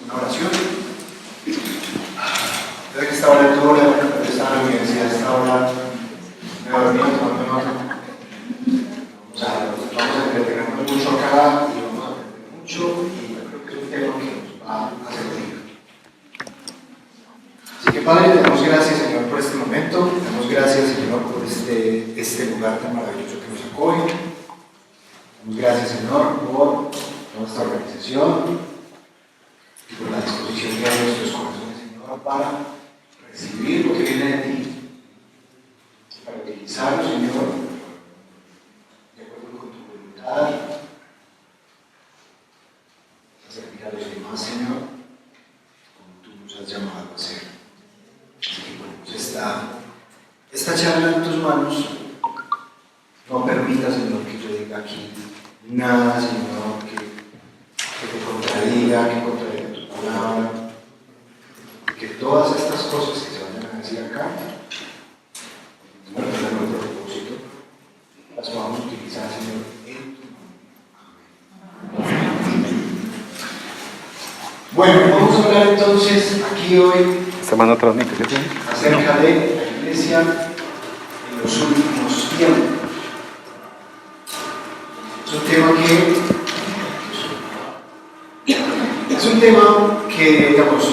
una oración. Desde que estaba en toda la estaba en la universidad, esta hora me dormí tomando nota. Vamos a entretenernos mucho acá y vamos a aprender mucho, y yo creo que es un tema que nos va a servir. Así que, Padre, te damos gracias, Señor, por este momento. Te damos gracias, Señor, por este lugar tan maravilloso que nos acoge. Te damos gracias, Señor, por toda esta organización y por la disposición que hay en nuestros corazones, Señor, para recibir lo que viene de ti, para utilizarlo, Señor, de acuerdo con tu voluntad, para servir a los demás, Señor, como tú nos has llamado a hacer. Así que ponemos esta charla en tus manos. No permita, Señor, que yo diga aquí nada, Señor, que te contradiga, que contradiga tu palabra, y que todas estas cosas que se vayan a decir acá, Señor, tengan nuestro propósito, las vamos a utilizar, Señor, en tu nombre. Amén. Bueno, vamos a hablar entonces aquí hoy acerca de la iglesia en los últimos tiempos. Es un tema que, digamos,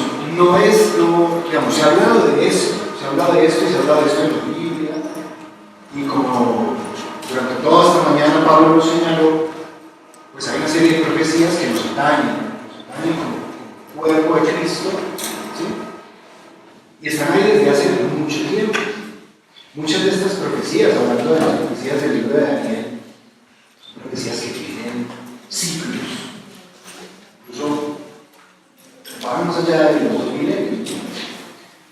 se ha hablado de esto, y se ha hablado de esto en la Biblia, y como durante toda esta mañana Pablo nos señaló, pues hay una serie de profecías que nos atañen como cuerpo de Cristo, ¿sí? Y están ahí desde hace mucho tiempo. Muchas de estas profecías, hablando de las profecías del libro de Daniel, son profecías que tienen siglos, incluso van más allá de los 2000 años.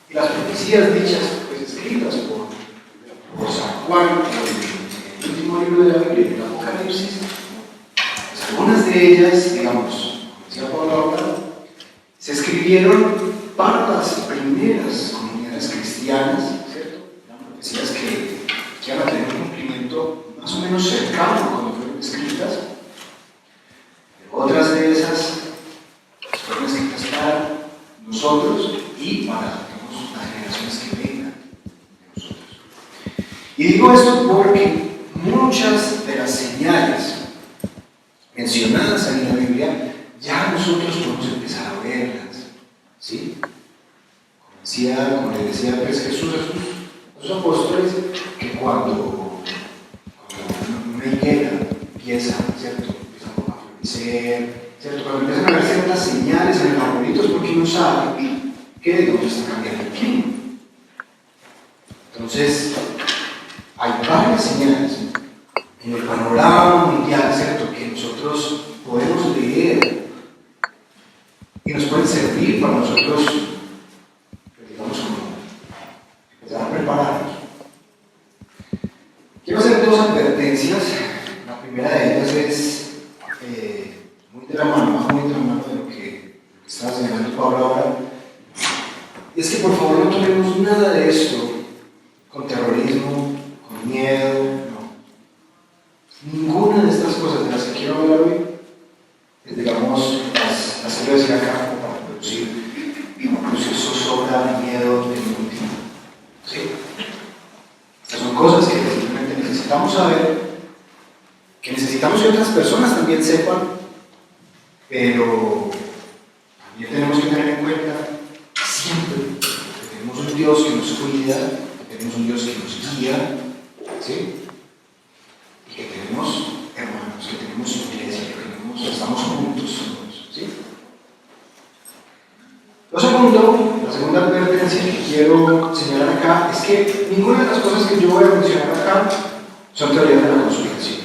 Y las profecías dichas, pues escritas por San Juan, en el último libro de la Biblia, el Apocalipsis, pues algunas de ellas, digamos, como decía Pablo ahora, se escribieron para las primeras comunidades cristianas, ¿cierto? Eran profecías que iban a tener un cumplimiento más o menos cercano cuando fueron escritas. Otras de esas fueron escritas para nosotros y para, digamos, las generaciones que vengan de nosotros. Y digo esto porque muchas de las señales mencionadas en la Biblia ya nosotros podemos empezar a verlas, ¿sí? Como le decía pues, Jesús a sus apóstoles, que cuando una higuera empieza, ¿cierto? Empieza a florecer, ¿cierto? Cuando empiezan a haber ciertas señales en el arbolito es porque uno sabe que, digamos, está cambiando el clima. Entonces, hay varias señales en el panorama mundial, ¿cierto?, que nosotros podemos leer y nos pueden servir para nosotros, digamos, como empezar a prepararnos. Quiero hacer dos advertencias. La primera de ellas es muy de la mano de lo que está señalando Pablo ahora. Y es que por favor no tomemos nada de esto con terrorismo, con miedo, no. Ninguna de estas cosas de las que quiero hablar hoy es, digamos, las quiero decir acá como para producir zozobra, miedo de ningún tipo. ¿Sí? Estas son cosas que simplemente necesitamos saber, que necesitamos que otras personas también sepan, pero también tenemos que tener en cuenta siempre que tenemos un Dios que nos cuida, que tenemos un Dios que nos guía, ¿sí? Y que tenemos hermanos, que tenemos iglesia, que estamos juntos, ¿sí? La segunda advertencia que quiero señalar acá es que ninguna de las cosas que yo voy a mencionar acá son teorías de la conspiración.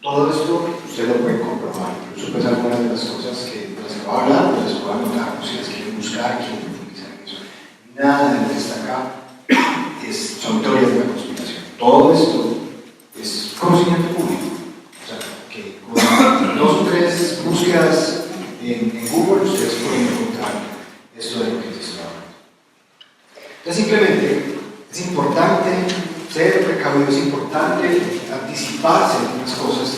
Todo esto usted lo puede comprobar, incluso pues algunas de las cosas que les voy a hablar, pues les puedo anotar, si las quieren buscar, quieren profundizar en eso. Nada de lo que está acá son teorías de la conspiración. Todo esto es conocimiento público. O sea, que con 2 o 3 búsquedas en Google ustedes pueden encontrar esto de lo que les estoy hablando. Entonces, simplemente es importante ser precavido, es importante anticiparse de algunas cosas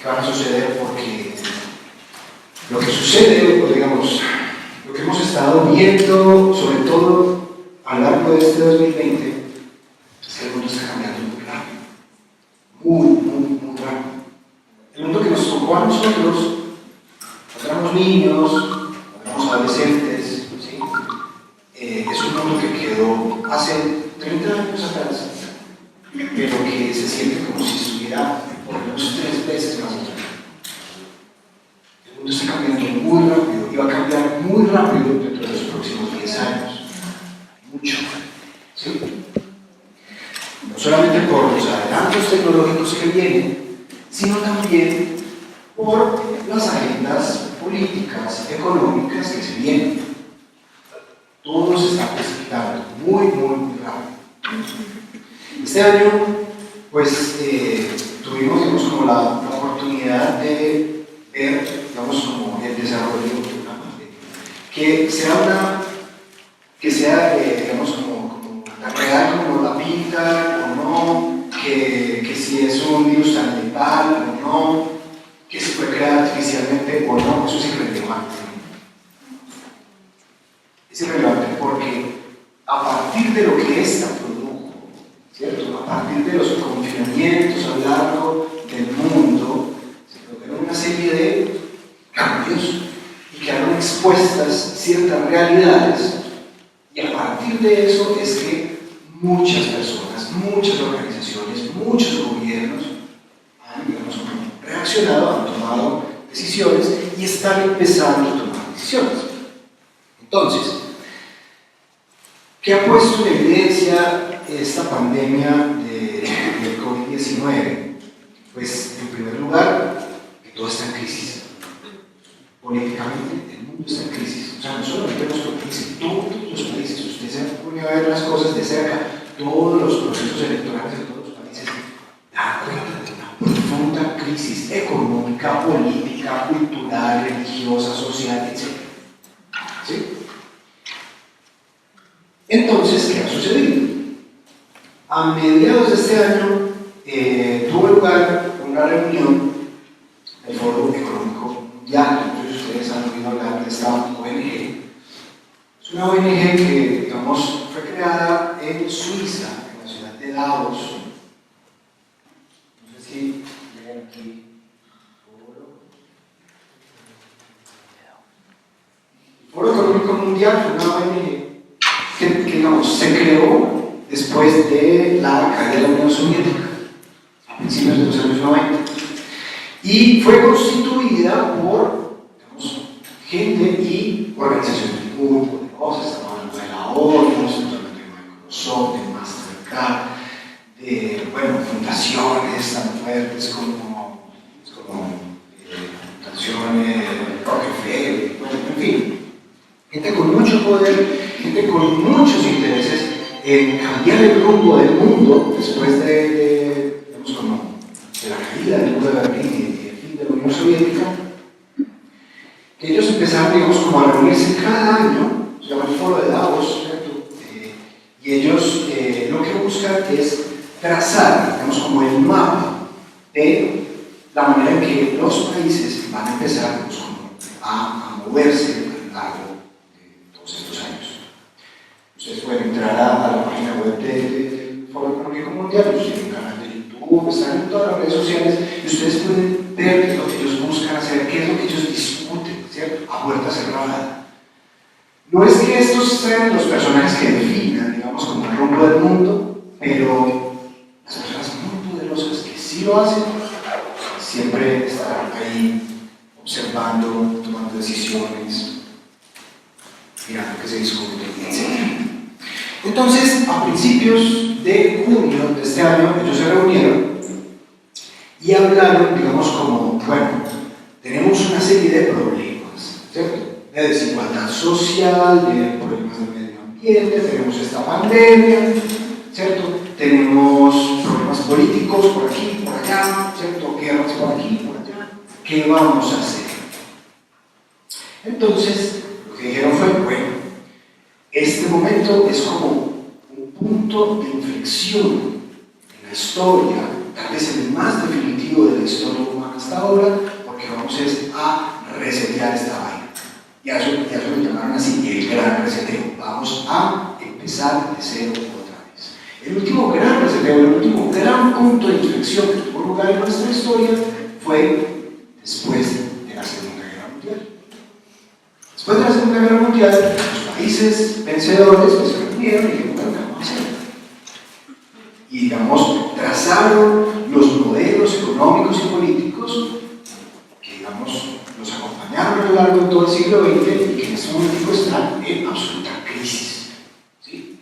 que van a suceder, porque lo que sucede, pues, digamos, que hemos estado viendo, sobre todo a lo largo de este 2020, es que el mundo está cambiando muy rápido. Muy rápido. El mundo que nos tocó a nosotros, cuando éramos niños, cuando éramos adolescentes, ¿sí? Es un mundo que quedó hace 30 años atrás, pero que se siente como si estuviera por lo menos 3 veces más allá. El mundo está cambiando muy rápido y va a cambiar muy rápido dentro de los próximos 10 años. Mucho. ¿Sí? No solamente por los adelantos tecnológicos que vienen, sino también por las agendas políticas, económicas que se vienen. Todo se está precipitando muy rápido. Este año, pues, tuvimos, digamos, como la oportunidad de ver, digamos, como el desarrollo de una pandemia. Que sea, digamos, como la real, como la pinta o no, que si es un virus tan letal o no, que se puede crear artificialmente o no, eso es irrelevante. Es irrelevante porque a partir de lo que esta produjo, ¿cierto? A partir de los confinamientos a lo largo del mundo, se produjeron una serie de cambios y quedaron expuestas ciertas realidades, y a partir de eso es que muchas personas, muchas organizaciones, muchos gobiernos han, digamos, reaccionado, han tomado decisiones y están empezando a tomar decisiones. Entonces, ¿qué ha puesto en evidencia esta pandemia del COVID-19? Pues, en primer lugar, que todo está en crisis. Políticamente, el mundo está en crisis. O sea, no solamente nuestro país, todos los países. Usted se pone a ver las cosas de cerca, todos los procesos electorales de todos los países, dan cuenta de una profunda crisis económica, política, cultural, religiosa, social, etc. ¿Sí? Entonces, ¿qué ha sucedido? A mediados de este año tuvo lugar una reunión del Foro Económico Mundial. Entonces, ustedes han oído hablar de esta ONG. Es una ONG que, digamos, fue creada en Suiza, en la ciudad de Davos. No sé si llegan aquí. El Foro Económico Mundial fue una ONG que, digamos, se creó después de la caída de la Unión Soviética, a principios de los años 90, y fue constituida por, digamos, gente y organizaciones muy poderosas. Estamos hablando de la ONU, estamos hablando de Microsoft, de Mastercard, de, bueno, fundaciones tan fuertes como fundaciones Rockefeller, bueno, en fin, gente con mucho poder, gente con muchos intereses en cambiar el rumbo del mundo después digamos, como de la caída del muro de Berlín y el fin de la Unión Soviética, que ellos empezaron, digamos, como a reunirse cada año, se llama el Foro de Davos, ¿cierto? Y ellos lo que buscan es trazar, digamos, como el mapa de la manera en que los países van a empezar, digamos, como a moverse a lo largo de todos estos años. Ustedes pueden entrar a la página web del Foro Económico Mundial, ellos tienen un canal de YouTube, están en todas las redes sociales, y ustedes pueden ver qué es lo que ellos buscan hacer, qué es lo que ellos discuten, ¿cierto? A puerta cerrada. No es que estos sean los personajes que definan, digamos, como el rumbo del mundo, pero las personas muy poderosas que sí lo hacen, siempre estarán ahí observando, tomando decisiones, mirando qué se discute, etc. Entonces, a principios de junio de este año, ellos se reunieron y hablaron, digamos, como, bueno, tenemos una serie de problemas, ¿cierto? De desigualdad social, de problemas del medio ambiente, tenemos esta pandemia, ¿cierto? Tenemos problemas políticos por aquí, por allá, ¿cierto? Guerras por aquí, por allá. ¿Qué vamos a hacer? Entonces, lo que dijeron fue, bueno, este momento es como un punto de inflexión en la historia, tal vez el más definitivo de la historia humana hasta ahora, porque vamos a resetear esta vaina. Y a eso le llamaron llamaron así el gran reseteo. Vamos a empezar de cero otra vez. El último gran reseteo, el último gran punto de inflexión que tuvo lugar en nuestra historia fue después de la Segunda Guerra Mundial. Después de la Segunda Guerra Mundial, los países vencedores pues, se reunieron y dijeron, bueno, ¿qué vamos a hacer? Y digamos, trazaron los modelos económicos y políticos que digamos, los acompañaron a lo largo de todo el siglo XX y que en este momento están en absoluta crisis. ¿Sí?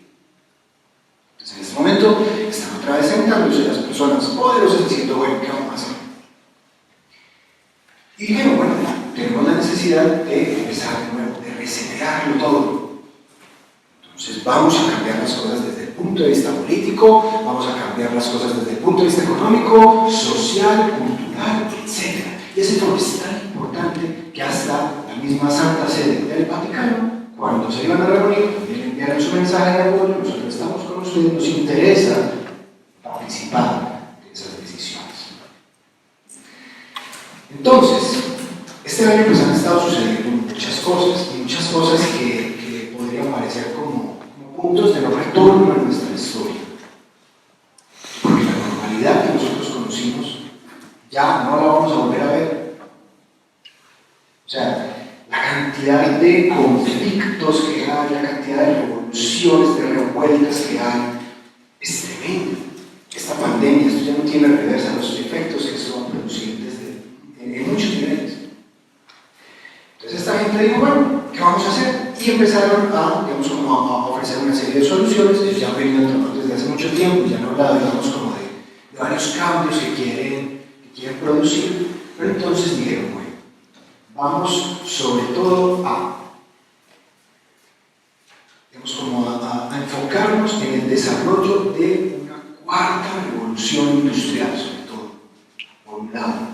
Entonces en este momento están otra vez sentándose las personas poderosas diciendo, bueno, ¿qué vamos a hacer? Y dijeron, bueno, tenemos la necesidad de empezar de nuevo, de resetearlo todo. Entonces vamos a cambiar las cosas desde el punto de vista político, vamos a cambiar las cosas desde el punto de vista económico, social, cultural, etc. Y ese foro es tan importante que hasta la misma Santa Sede del Vaticano, cuando se iban a reunir, también enviaron su mensaje de apoyo, nosotros estamos con ustedes, nos interesa participar de esas decisiones. Entonces, este año pues han estado sucediendo muchas cosas que podrían parecer como puntos de no retorno en nuestra historia. Porque la normalidad que nosotros conocimos ya no la vamos a volver a ver. O sea, la cantidad de conflictos que hay, la cantidad de revoluciones, de revueltas que hay, es tremenda. Esta pandemia, esto ya no tiene reversa, los efectos que esto va a producir en muchos niveles. Entonces esta gente dijo, bueno, ¿qué vamos a hacer? Y empezaron a, digamos, como a ofrecer una serie de soluciones. Ellos ya han venido trabajando desde hace mucho tiempo, ya han hablado, digamos, como de varios cambios que quieren producir, pero entonces dijeron, bueno, vamos sobre todo digamos, como a enfocarnos en el desarrollo de una cuarta revolución industrial, sobre todo, por un lado.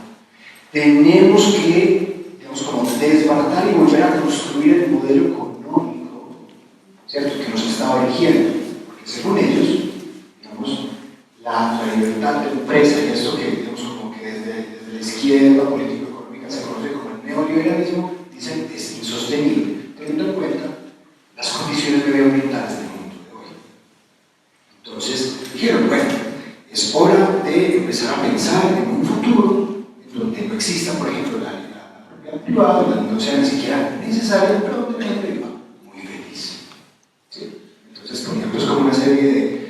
Tenemos que, digamos, como desbaratar y volver a construir el modelo económico, ¿cierto?, que nos estaba rigiendo, porque según ellos, digamos, la libertad de empresa y esto que, digamos, como que desde la izquierda político-económica se conoce como el neoliberalismo, dicen es insostenible, teniendo en cuenta las condiciones medioambientales del mundo de hoy. Entonces dijeron, bueno, es hora de empezar a pensar en un futuro en donde no exista, por ejemplo, la propiedad privada, donde no sea ni siquiera necesaria, pero donde la gente viva muy feliz. ¿Sí? Entonces ponían pues como una serie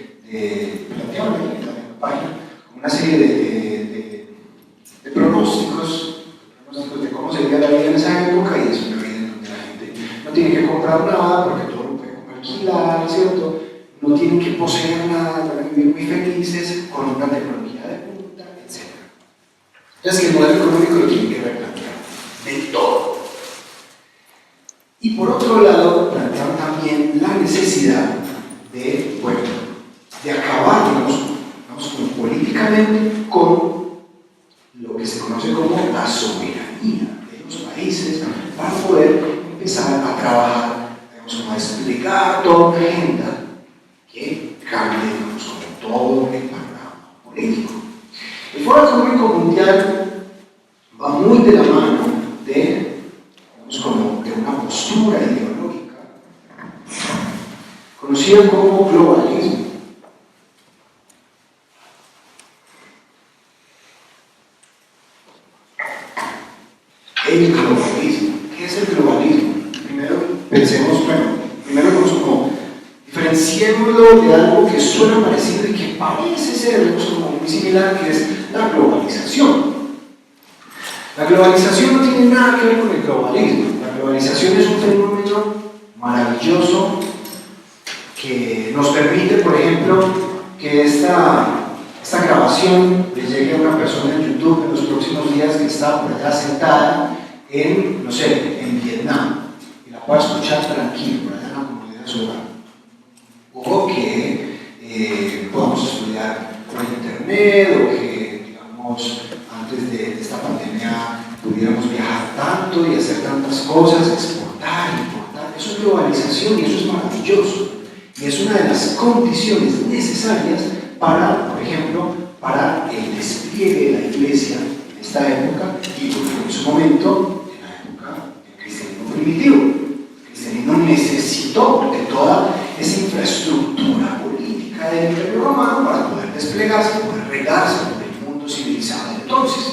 planteaban ahí en la página, como una serie de pronósticos de cómo sería la vida en esa época, y es una vida en donde la gente no tiene que comprar nada porque todo lo puede alquilar, ¿cierto? No tienen que poseer nada, van a vivir muy felices con una tecnología de punta, etc. Entonces que el modelo económico lo tienen que replantear de todo. Y por otro lado, plantearon también la necesidad de, bueno, de acabar, digamos, como políticamente con lo que se conoce como la soberanía de los países para poder empezar a trabajar, digamos, como a explicar toda una agenda que cambie, digamos, como todo el panorama político. El Foro Económico Mundial va muy de la mano de, digamos, como de una postura ideológica conocida como globalismo. El globalismo. ¿Qué es el globalismo? Primero pensemos, bueno, primero vamos como diferenciémoslo de algo que suena parecido y que parece ser como muy similar, que es la globalización. La globalización no tiene nada que ver con el globalismo. La globalización es un fenómeno maravilloso que nos permite, por ejemplo, que esta grabación le llegue a una persona en YouTube en los próximos días que está por allá sentada en, no sé, en Vietnam, y la pueda escuchar tranquilo, por allá en la comunidad de su hogar. O que podamos estudiar por internet, o que, digamos, antes de esta pandemia pudiéramos viajar tanto y hacer tantas cosas, exportar, importar. Eso es globalización y eso es maravilloso. Y es una de las condiciones necesarias para, por ejemplo, para el despliegue de la iglesia en esta época y en su momento, en la época del cristianismo primitivo. El cristianismo desplegarse por el mundo civilizado. Entonces,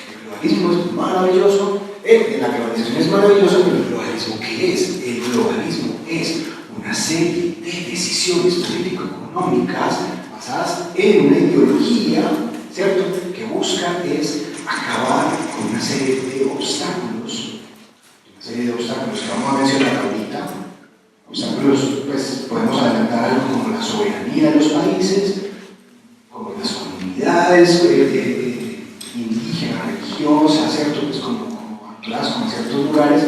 el globalismo es maravilloso, la globalización es maravillosa, pero el globalismo, ¿qué es? El globalismo es una serie de decisiones político-económicas basadas en una ideología, ¿cierto?, que busca es acabar con una serie de obstáculos, que vamos a mencionar ahorita. Obstáculos, pues podemos adelantar algo como la soberanía de los países, como las comunidades indígenas, religiosas, ¿cierto?, pues como ancladas en ciertos lugares,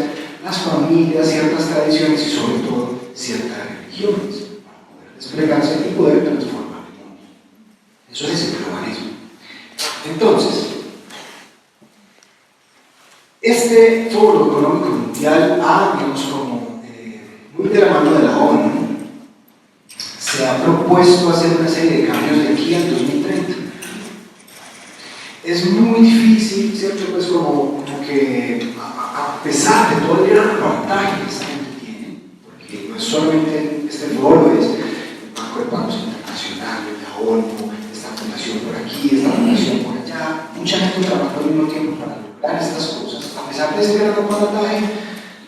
las familias, ciertas tradiciones y sobre todo ciertas religiones, para poder desplegarse y poder transformar el mundo. Eso es el globalismo. Entonces, este Foro Económico Mundial, digamos, como muy de la mano de la ONU, se ha propuesto hacer una serie de cambios de aquí al 2030. Es muy difícil, ¿cierto? Pues como que a pesar de todo el gran avantaje que esta gente tiene, porque no es solamente este foro, es el Banco de Pagos Internacional, la ONU, esta fundación por aquí, esta fundación por allá, mucha gente trabajando al mismo tiempo para lograr estas cosas. A pesar de este gran avantaje,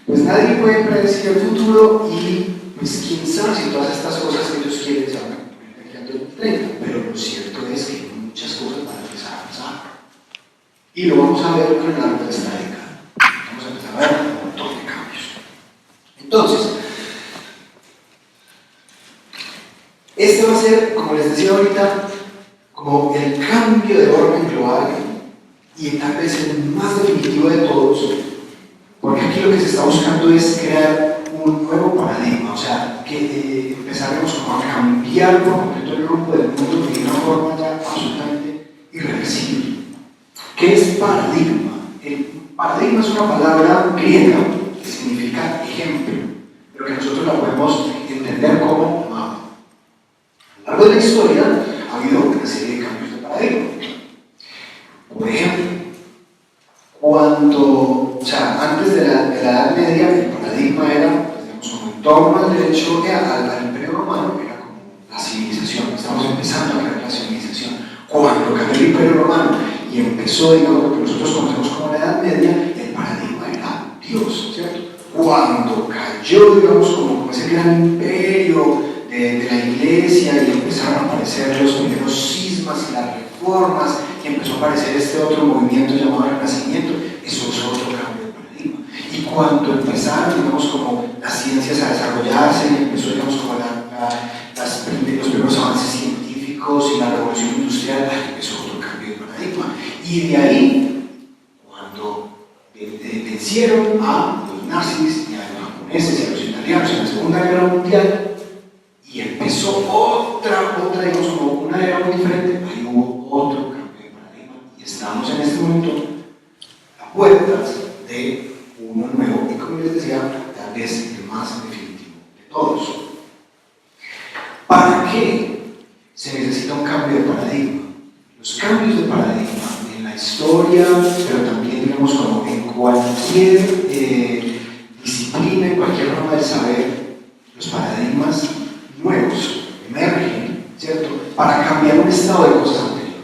pues nadie puede predecir el futuro y pues quién sabe si todas estas cosas que ellos quieren se van a cumplir de aquí al 2030, pero lo cierto es que muchas cosas van a empezar a pasar. Y lo vamos a ver a lo largo de esta década. Vamos a empezar a ver un montón de cambios. Entonces, este va a ser, como les decía ahorita, como el cambio de orden global y tal vez el más definitivo de todos, porque aquí lo que se está buscando es crear un nuevo paradigma, o sea, que empezaremos como a cambiar por completo el rumbo del mundo de una forma ya absolutamente irreversible. ¿Qué es paradigma? El paradigma es una palabra griega que significa ejemplo, pero que nosotros la podemos entender como mapa. A lo largo de la historia ha habido una serie de cambios de paradigma. Por ejemplo, antes de la Edad Media, el paradigma era, pues, digamos, como en torno al derecho al Imperio Romano, era como la civilización. Estamos empezando a crear la civilización. Cuando cayó el Imperio Romano y empezó, digamos, lo que nosotros conocemos como la Edad Media, el paradigma era Dios, ¿cierto? Cuando cayó, digamos, como ese gran imperio de la iglesia y empezaron a aparecer los primeros cismas y las reformas y empezó a aparecer este otro movimiento llamado Renacimiento, eso es otro cambio de paradigma. Y cuando empezaron, digamos, como las ciencias a desarrollarse y empezó, digamos, como los primeros avances científicos y la revolución industrial, empezó otro cambio de paradigma. Y de ahí, cuando vencieron a los nazis y a los japoneses y a los italianos en la Segunda Guerra Mundial, y empezó otra, digamos, como una era muy diferente, ahí hubo otro cambio de paradigma y estamos en este momento a puertas de uno nuevo y, como les decía, tal vez el más definitivo de todos. ¿Para qué se necesita un cambio de paradigma? Los cambios de paradigma en la historia, pero también, digamos, como en cualquier disciplina, en cualquier rama del saber, los paradigmas nuevos emergen, ¿cierto?, para cambiar un estado de cosas anterior.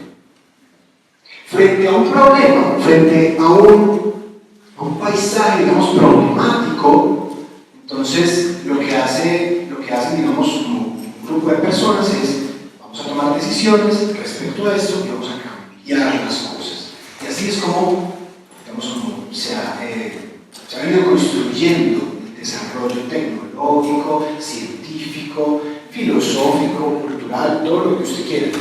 Frente a un problema, frente a un paisaje, digamos, problemático, entonces lo que hacen, digamos, un grupo de personas es, vamos a tomar decisiones respecto a esto y vamos a cambiar las cosas. Y así es como, digamos, como se ha ido construyendo el desarrollo tecnológico, científico, filosófico, cultural, todo lo que usted quiera,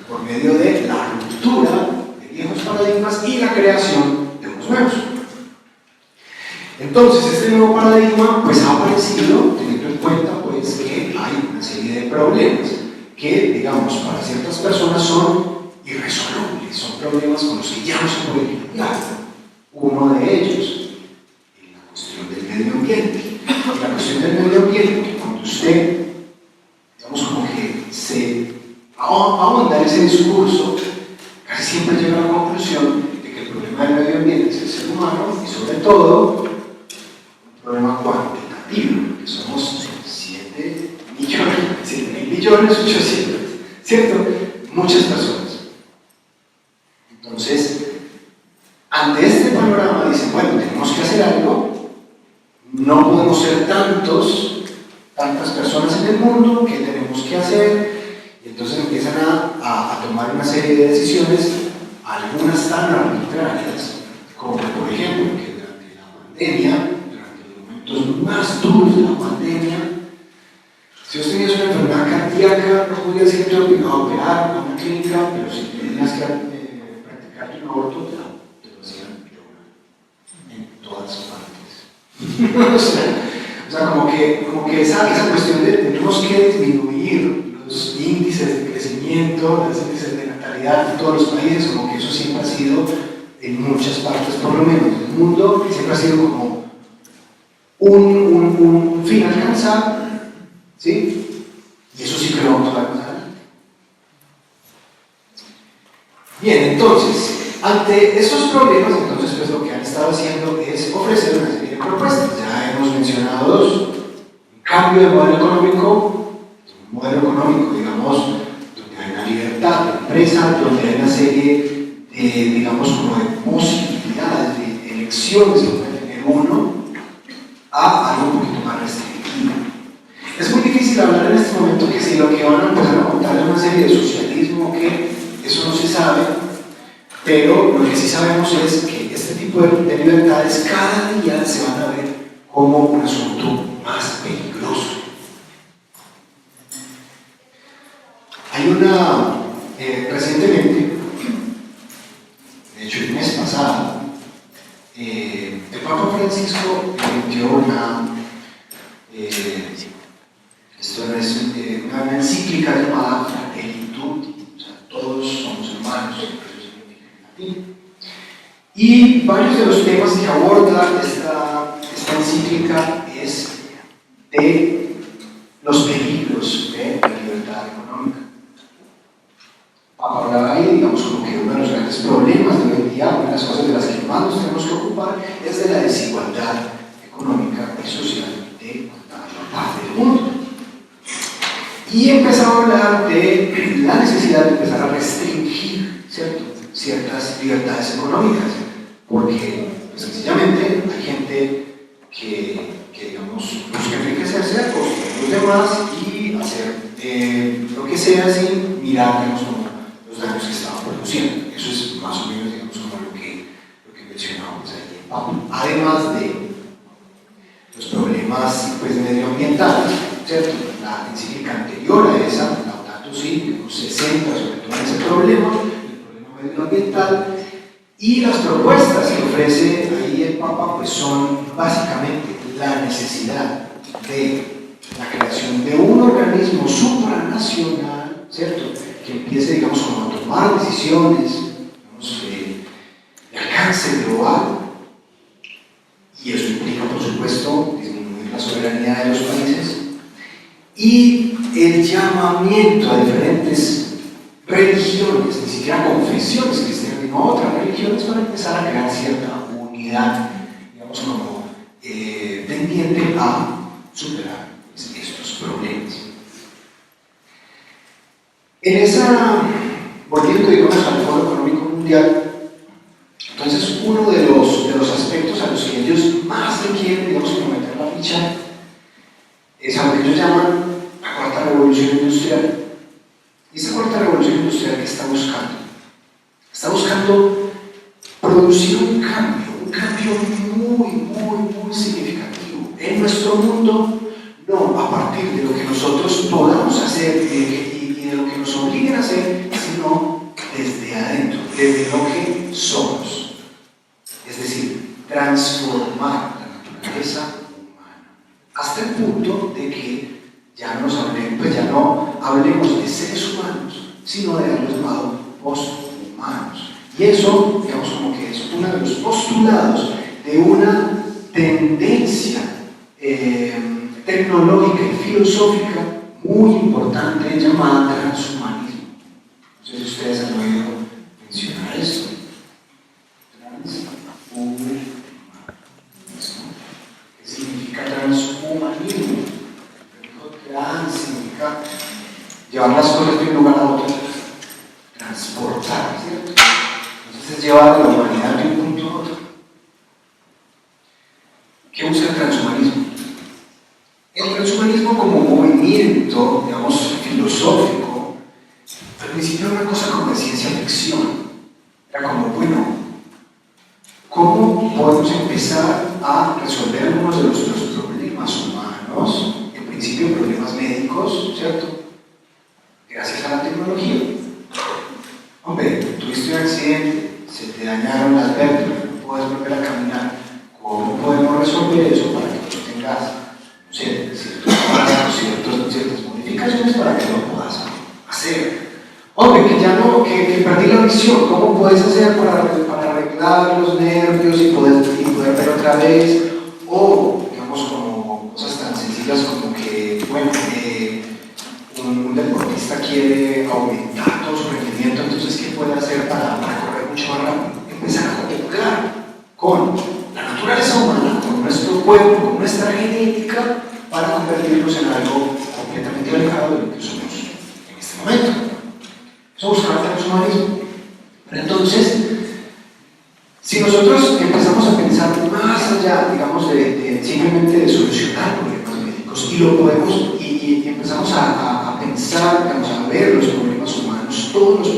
por medio de la ruptura de viejos paradigmas y la creación de unos nuevos. Entonces, este nuevo paradigma pues ha aparecido teniendo en cuenta pues que hay una serie de problemas que, digamos, para ciertas personas son irresolubles, son problemas con los que ya no se puede lidiar. Uno de ellos es la cuestión del medio ambiente. Y la cuestión del medio ambiente, cuando usted, digamos, como que se ahonda en ese discurso, casi siempre llega a la conclusión de que el problema del medio ambiente es el ser humano y, sobre todo, un problema cuantitativo, que somos 7.800.000.000, ¿cierto? Muchas personas. Ante este panorama dicen, bueno, tenemos que hacer algo, no podemos ser tantas personas en el mundo, ¿qué tenemos que hacer? Y entonces empiezan a tomar una serie de decisiones, algunas tan arbitrarias, como por ejemplo que durante la pandemia, durante los momentos más duros de la pandemia, si vos tenías una enfermedad cardíaca, no podías irte a operar a una clínica, pero si tenías que practicar un aborto, te lo hacían en todas partes. o sea, como que esa cuestión de tenemos que disminuir los índices de crecimiento, los índices de natalidad en todos los países, como que eso siempre ha sido, en muchas partes por lo menos del mundo, siempre ha sido como un fin alcanzado. ¿Sí? Y eso sí que lo vamos a ver más adelante. Bien, entonces, ante estos problemas, entonces pues lo que han estado haciendo es ofrecer una serie de propuestas. Ya hemos mencionado dos: un cambio de modelo económico, digamos, donde hay una libertad de empresa, donde hay una serie de, digamos, como de posibilidades, de elecciones que puede tener uno, a algo un poquito más restrictivo. Es muy difícil hablar en este momento que si lo que van a empezar a montar es una serie de socialismo, que eso no se sabe, pero lo que sí sabemos es que este tipo de libertades cada día se van a ver como un asunto más peligroso. Hay recientemente, de hecho el mes pasado, el Papa Francisco emitió una encíclica llamada Fratelli Tutti, o sea, todos somos hermanos, eso significa en latín. Y varios de los temas que aborda esta encíclica es de los peligros de la libertad económica. Para hablar ahí, digamos, como que uno de los grandes problemas de hoy en día, una de las cosas de las que más nos tenemos que ocupar, es de la desigualdad económica y social de la mayor parte del mundo. Y empezaba a hablar de la necesidad de empezar a restringir, ¿cierto?, ciertas libertades económicas, porque pues, sencillamente hay gente que digamos, busca enriquecerse a costa de los demás y hacer lo que sea sin mirar, digamos, como los daños que estaban produciendo. Eso es más o menos, digamos, como lo que mencionábamos ahí. Además de los problemas pues, medioambientales, ¿cierto? La encíclica anterior a esa, Laudato Si, se centra sobre todo en ese problema, el problema medioambiental, y las propuestas que ofrece ahí el Papa pues, son básicamente la necesidad de la creación de un organismo supranacional, ¿cierto? Que empiece, digamos, como a tomar decisiones, digamos, de alcance global, y eso implica, por supuesto, disminuir la soberanía de los países, y el llamamiento a diferentes religiones, ni siquiera confesiones cristianas, sino otras religiones, para empezar a crear cierta unidad, digamos, como tendiente a superar estos problemas. Volviendo, digamos, al Foro Económico Mundial, entonces uno de los aspectos a los que ellos más le quieren, digamos, como meter la ficha, es a lo que ellos llaman la cuarta revolución industrial. ¿Y esta cuarta revolución industrial qué está buscando? Está buscando producir un cambio muy significativo en nuestro mundo, no a partir de lo que nosotros podamos hacer y de lo que nos obliguen a hacer, sino desde adentro, desde lo que somos. Es decir, transformar la naturaleza humana hasta el punto de que ya no hablemos de seres humanos, sino de algo llamado posthumanos. Y eso, digamos, como que es uno de los postulados de una tendencia tecnológica y filosófica muy importante llamada transhumanismo. No sé si ustedes han oído mencionar esto. Transhumanismo. ¿Qué significa transhumanismo? Trans significa llevar las cosas de un lugar a otro, transportar, ¿cierto? Entonces es llevar a la humanidad de un punto como movimiento, digamos, filosófico, al principio era una cosa como de ciencia ficción. Era como, bueno, ¿cómo podemos empezar a resolver algunos de nuestros problemas humanos? En principio, problemas médicos, ¿cierto? Gracias a la tecnología. Hombre, tuviste un accidente, se te dañaron las vértebras, no puedes volver a caminar. ¿Cómo podemos resolver eso para que tú tengas, no sé, ciertas modificaciones para que lo puedas hacer? Hombre, que ya no, que perdí la visión, ¿cómo puedes hacer para arreglar los nervios y poder ver otra vez? O, digamos, como cosas tan sencillas como que, bueno, un deportista quiere aumentar todo su rendimiento, entonces, ¿qué puede hacer para correr mucho más rápido? Empezar a jugar con la naturaleza humana, con nuestro cuerpo, con nuestra genética, para convertirnos en algo completamente alejado de lo que somos en este momento. Eso buscar el transhumanismo. Pero entonces, si nosotros empezamos a pensar más allá, digamos, de simplemente de solucionar problemas médicos, y lo podemos, y empezamos a pensar, digamos, a ver los problemas humanos, todos los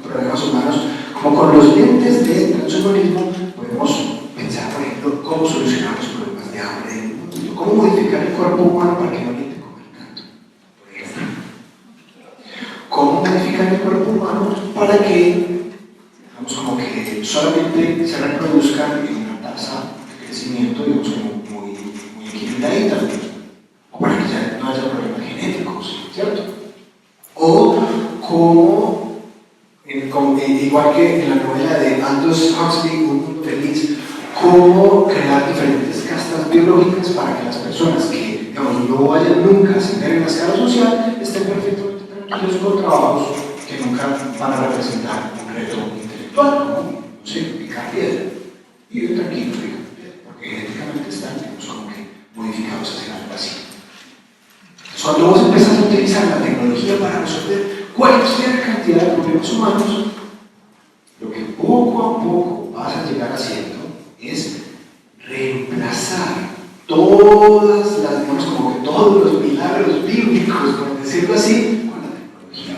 problemas humanos, como con los lentes del transhumanismo, podemos pensar, por ejemplo, cómo solucionar los problemas de hambre del mundo, cómo modificar el cuerpo humano para que no aliente como el canto, por ejemplo. Cómo modificar el cuerpo humano para que, digamos, como que solamente se reproduzcan en una tasa de crecimiento, digamos, como muy equilibradita, o para que ya no haya problemas genéticos, ¿cierto? O como, igual que en la novela de Aldous Huxley, Un Mundo Feliz, cómo crear diferentes castas biológicas para que las personas que, digamos, no vayan nunca a ascender en la escala social estén perfectamente tranquilos con trabajos que nunca van a representar un reto intelectual, como, no sé, picar piedra. Y yo tranquilo, porque genéticamente están, digamos, como que modificados hacia algo así. Cuando vos empezás a utilizar la tecnología para resolver cualquier cantidad de problemas humanos, lo que poco a poco vas a llegar haciendo es reemplazar todas las, digamos, como que todos los milagros bíblicos, por decirlo así, con la tecnología.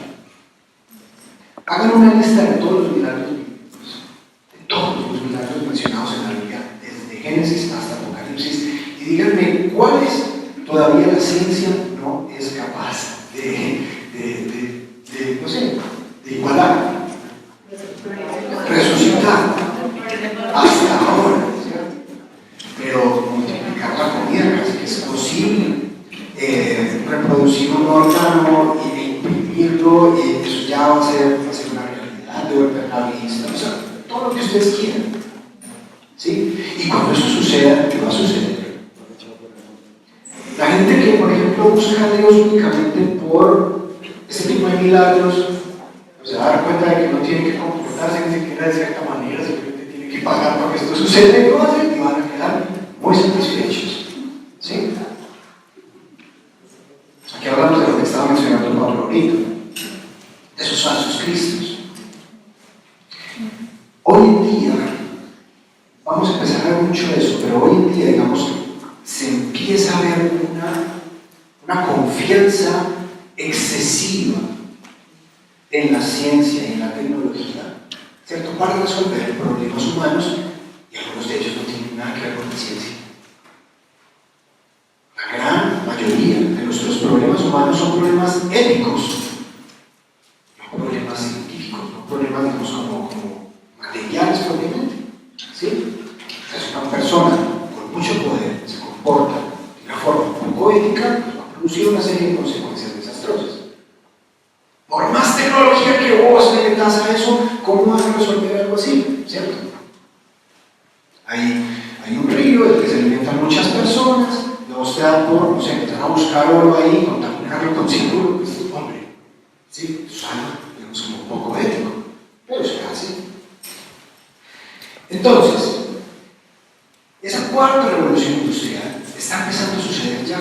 Hagan una lista de todos los milagros bíblicos, de todos los milagros mencionados en la Biblia, desde Génesis hasta Apocalipsis, y díganme cuáles todavía la ciencia no es capaz no sé, de igualar, resucitar hasta ahora, ¿cierto? Pero multiplicar la comida casi que es posible, reproducir un órgano e imprimirlo, y eso ya va a ser una realidad, de volver la vista, o sea, todo lo que ustedes quieran, ¿sí? Y cuando eso suceda, ¿qué va a suceder? La gente que, por ejemplo, busca a Dios únicamente por ese tipo de milagros, pues se va a dar cuenta de que no tiene que comportarse ni siquiera de cierta manera, simplemente tiene que pagar para que esto suceda y lo hacen y van a quedar muy satisfechos. ¿Sí? Aquí hablamos de lo que estaba mencionando Pablo ahorita, de esos falsos cristos. Hoy en día, vamos a empezar a ver mucho de eso, pero hoy en día, digamos, se empieza a ver una confianza excesiva en la ciencia y en la tecnología, ¿cierto? Para resolver problemas humanos, y algunos de ellos no tienen nada que ver con la ciencia. La gran mayoría de nuestros problemas humanos son problemas éticos, no problemas científicos, no problemas, digamos, como materiales propiamente, ¿sí? Es una persona con mucho poder, se comporta de una forma poco ética, pues va a producir una serie de consecuencias desastrosas. Por más tecnología que vos le metas a eso, ¿cómo vas a resolver algo así? ¿Cierto? Hay un río del que se alimentan muchas personas, luego te dan por, no sé, empezar a buscar oro ahí, contaminarlo con cianuro, pues, hombre, sí, es algo, digamos, como poco ético, pero se hace. Entonces, esa cuarta revolución industrial está empezando a suceder ya.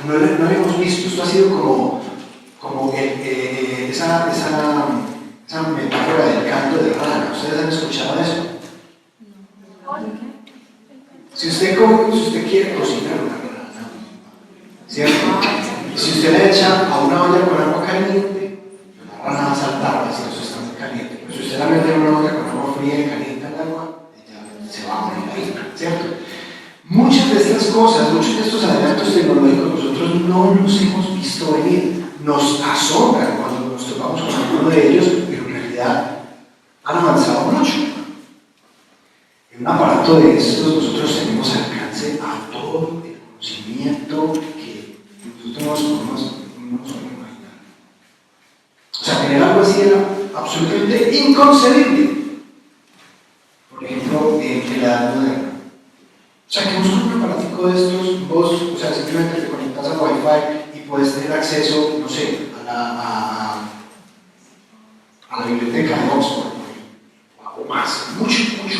No lo hemos visto, esto ha sido como esa metáfora del canto de rana. ¿Ustedes han escuchado eso? No. Si usted quiere cocinar una rana, ¿cierto? Y si usted le echa a una olla con agua caliente, la rana va a saltar si eso está muy caliente. Pero si usted la mete en una olla con agua fría y calienta el agua, ella se va a morir ahí, ¿cierto? Muchas de estas cosas, muchos de estos adelantos tecnológicos nosotros no los hemos visto venir. Nos asombran cuando nos topamos con alguno de ellos, pero en realidad han avanzado mucho. En un aparato de estos nosotros tenemos alcance a todo el conocimiento que nosotros no nos podemos imaginar. O sea, tener algo así era absolutamente inconcebible. Por ejemplo, en la edad moderna. O sea, que vos con un aparatico de estos, vos, o sea, simplemente te conectas al Wi-Fi y puedes tener acceso, no sé, a la biblioteca de Oxford, o más, mucho más.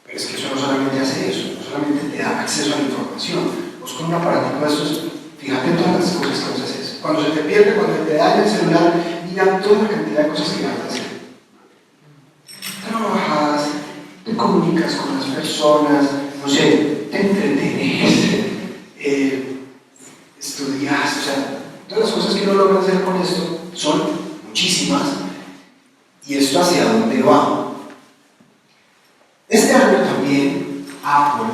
Pero es que eso no solamente hace eso, no solamente te da acceso a la información. Vos con un aparatico de estos, fíjate en todas las cosas que vos haces. Cuando se te pierde, cuando se te daña el celular, mira toda la cantidad de cosas que vas a hacer. Trabajas, te comunicas con las personas, no sé, te entretenes, estudias, o sea, todas las cosas que uno logra hacer con esto son muchísimas. ¿Y esto hacia dónde va? Este año también Apple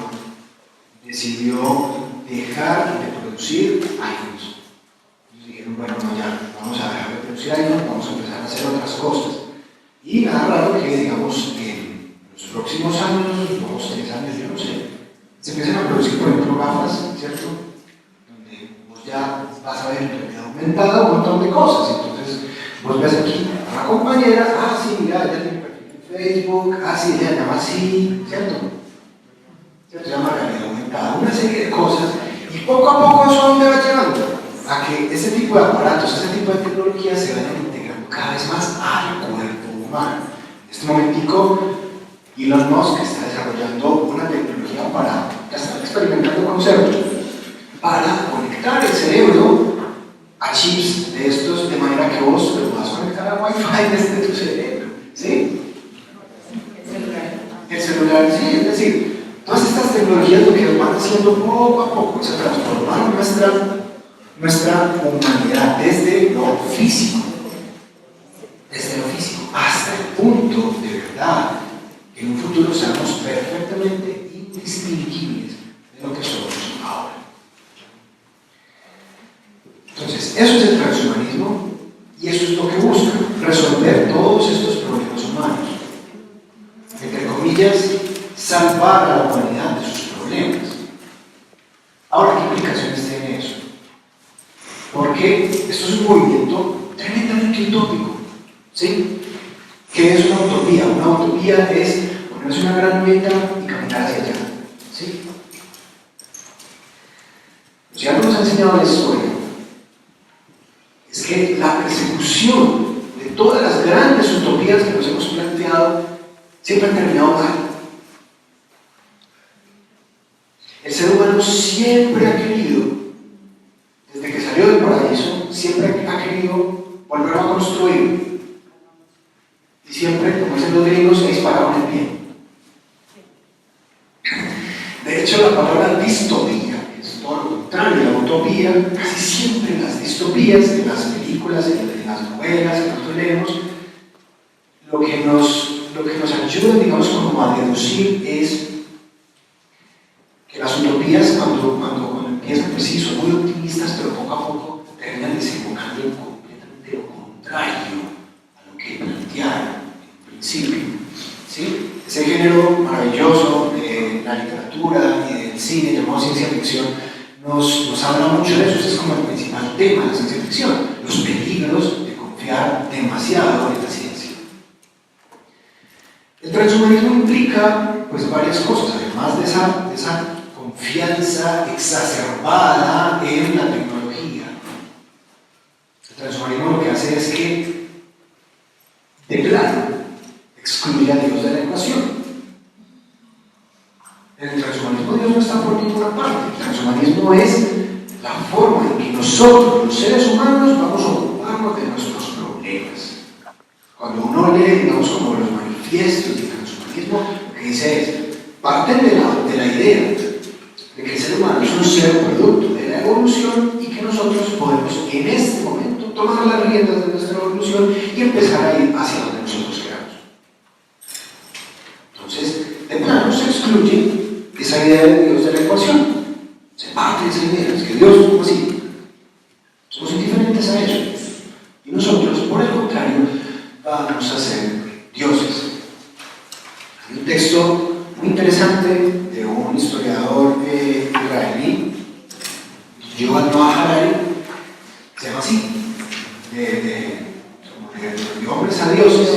decidió dejar de producir iPhones. Ellos dijeron, bueno, no, ya, vamos a dejar de producir iPhones, vamos a empezar a hacer otras cosas. Y nada raro que, digamos, en los próximos años, 2, 3 años, yo no sé, se empiezan a producir, por ejemplo, gafas, ¿cierto? Donde vos ya vas a ver en realidad aumentada un montón de cosas. Entonces, vos ves aquí a una compañera, sí, mira, ella tiene perfil en Facebook, sí, ella llama así, ¿cierto? ¿Cierto? Se llama realidad aumentada, una serie de cosas, y poco a poco eso a dónde va llevando, a que ese tipo de aparatos, ese tipo de tecnologías se vayan integrando cada vez más al cuerpo humano. En este momentico, Elon Musk está desarrollando una tecnología ya está experimentando conceptos para conectar el cerebro a chips de estos, de manera que vos lo vas a conectar a Wi-Fi desde tu cerebro, ¿sí? El celular, sí, es decir, todas estas tecnologías lo que van haciendo poco a poco es transformar nuestra humanidad desde lo físico, hasta el punto de verdad que en un futuro seamos perfectamente indistinguibles de lo que somos ahora. Entonces, eso es el transhumanismo y eso es lo que busca, resolver todos estos problemas humanos. Entre comillas, salvar a la humanidad de sus problemas. Ahora, ¿qué implicaciones tiene eso? Porque esto es un movimiento tremendamente utópico, ¿sí? ¿Qué es una utopía? Una utopía es ponerse una gran meta y caminar hacia allá, ¿sí? Si algo nos ha enseñado la historia, es que la persecución de todas las grandes utopías que nos hemos planteado siempre ha terminado mal. El ser humano siempre ha querido, desde que salió del paraíso, siempre ha querido volver a construir. Y siempre, como dicen los gringos, se disparaban el pie. De hecho, la palabra distopía es todo lo contrario a la utopía. Casi siempre las distopías, en las películas, en las novelas que nosotros leemos, lo que nos ayuda, digamos, como a deducir es que las utopías, cuando empiezan, pues sí, son muy optimistas, pero poco a poco terminan desembocando en completamente lo contrario a lo que plantearon en principio, ¿sí? Ese género maravilloso de la literatura y del cine llamado ciencia ficción nos habla mucho de eso. Ese es como el principal tema de la ciencia ficción, los peligros de confiar demasiado en la ciencia. El transhumanismo implica pues varias cosas, además de esa confianza exacerbada en la tecnología. El transhumanismo lo que hace es que, de plano, excluye a Dios de la ecuación. En el transhumanismo Dios no está por ninguna parte. El transhumanismo es la forma en que nosotros, los seres humanos, vamos a ocuparnos de nuestros problemas. Cuando uno lee, digamos, como los manifiestos del transhumanismo, lo que dice es, parten de la idea de que el ser humano es un ser producto de evolución y que nosotros podemos en este momento tomar las riendas de nuestra evolución y empezar a ir hacia donde nosotros queramos. Entonces, de plano se excluye esa idea de Dios de la ecuación. Se parte de esa idea, es que Dios es así. Somos indiferentes a eso. Y nosotros, por el contrario, vamos a ser dioses. Hay un texto muy interesante de un historiador israelí, Yuval Noah Harari, se llama así, de hombres a dioses.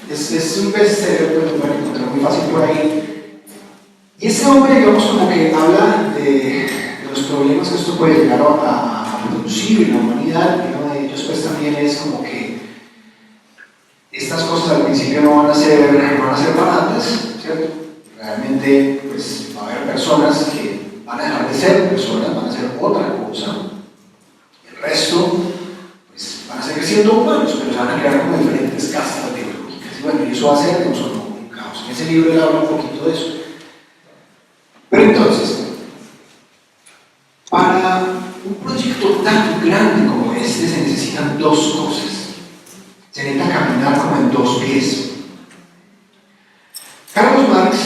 Es un bestseller que lo pueden encontrar muy fácil por ahí. Y ese hombre, digamos, como que habla de los problemas que esto puede llegar a producir en la humanidad. Uno de ellos pues también es como que estas cosas al principio no van a ser baratas, ¿cierto? Realmente pues va a haber personas que van a dejar de ser personas, van a ser otra cosa. El resto pues van a seguir siendo humanos, pero se van a crear como diferentes castas biológicas. Y bueno, y eso va a ser como un caos. En ese libro él habla un poquito de eso. Pero entonces, para un proyecto tan grande como este se necesitan dos cosas. Se necesita caminar como en dos pies. Carlos Marx,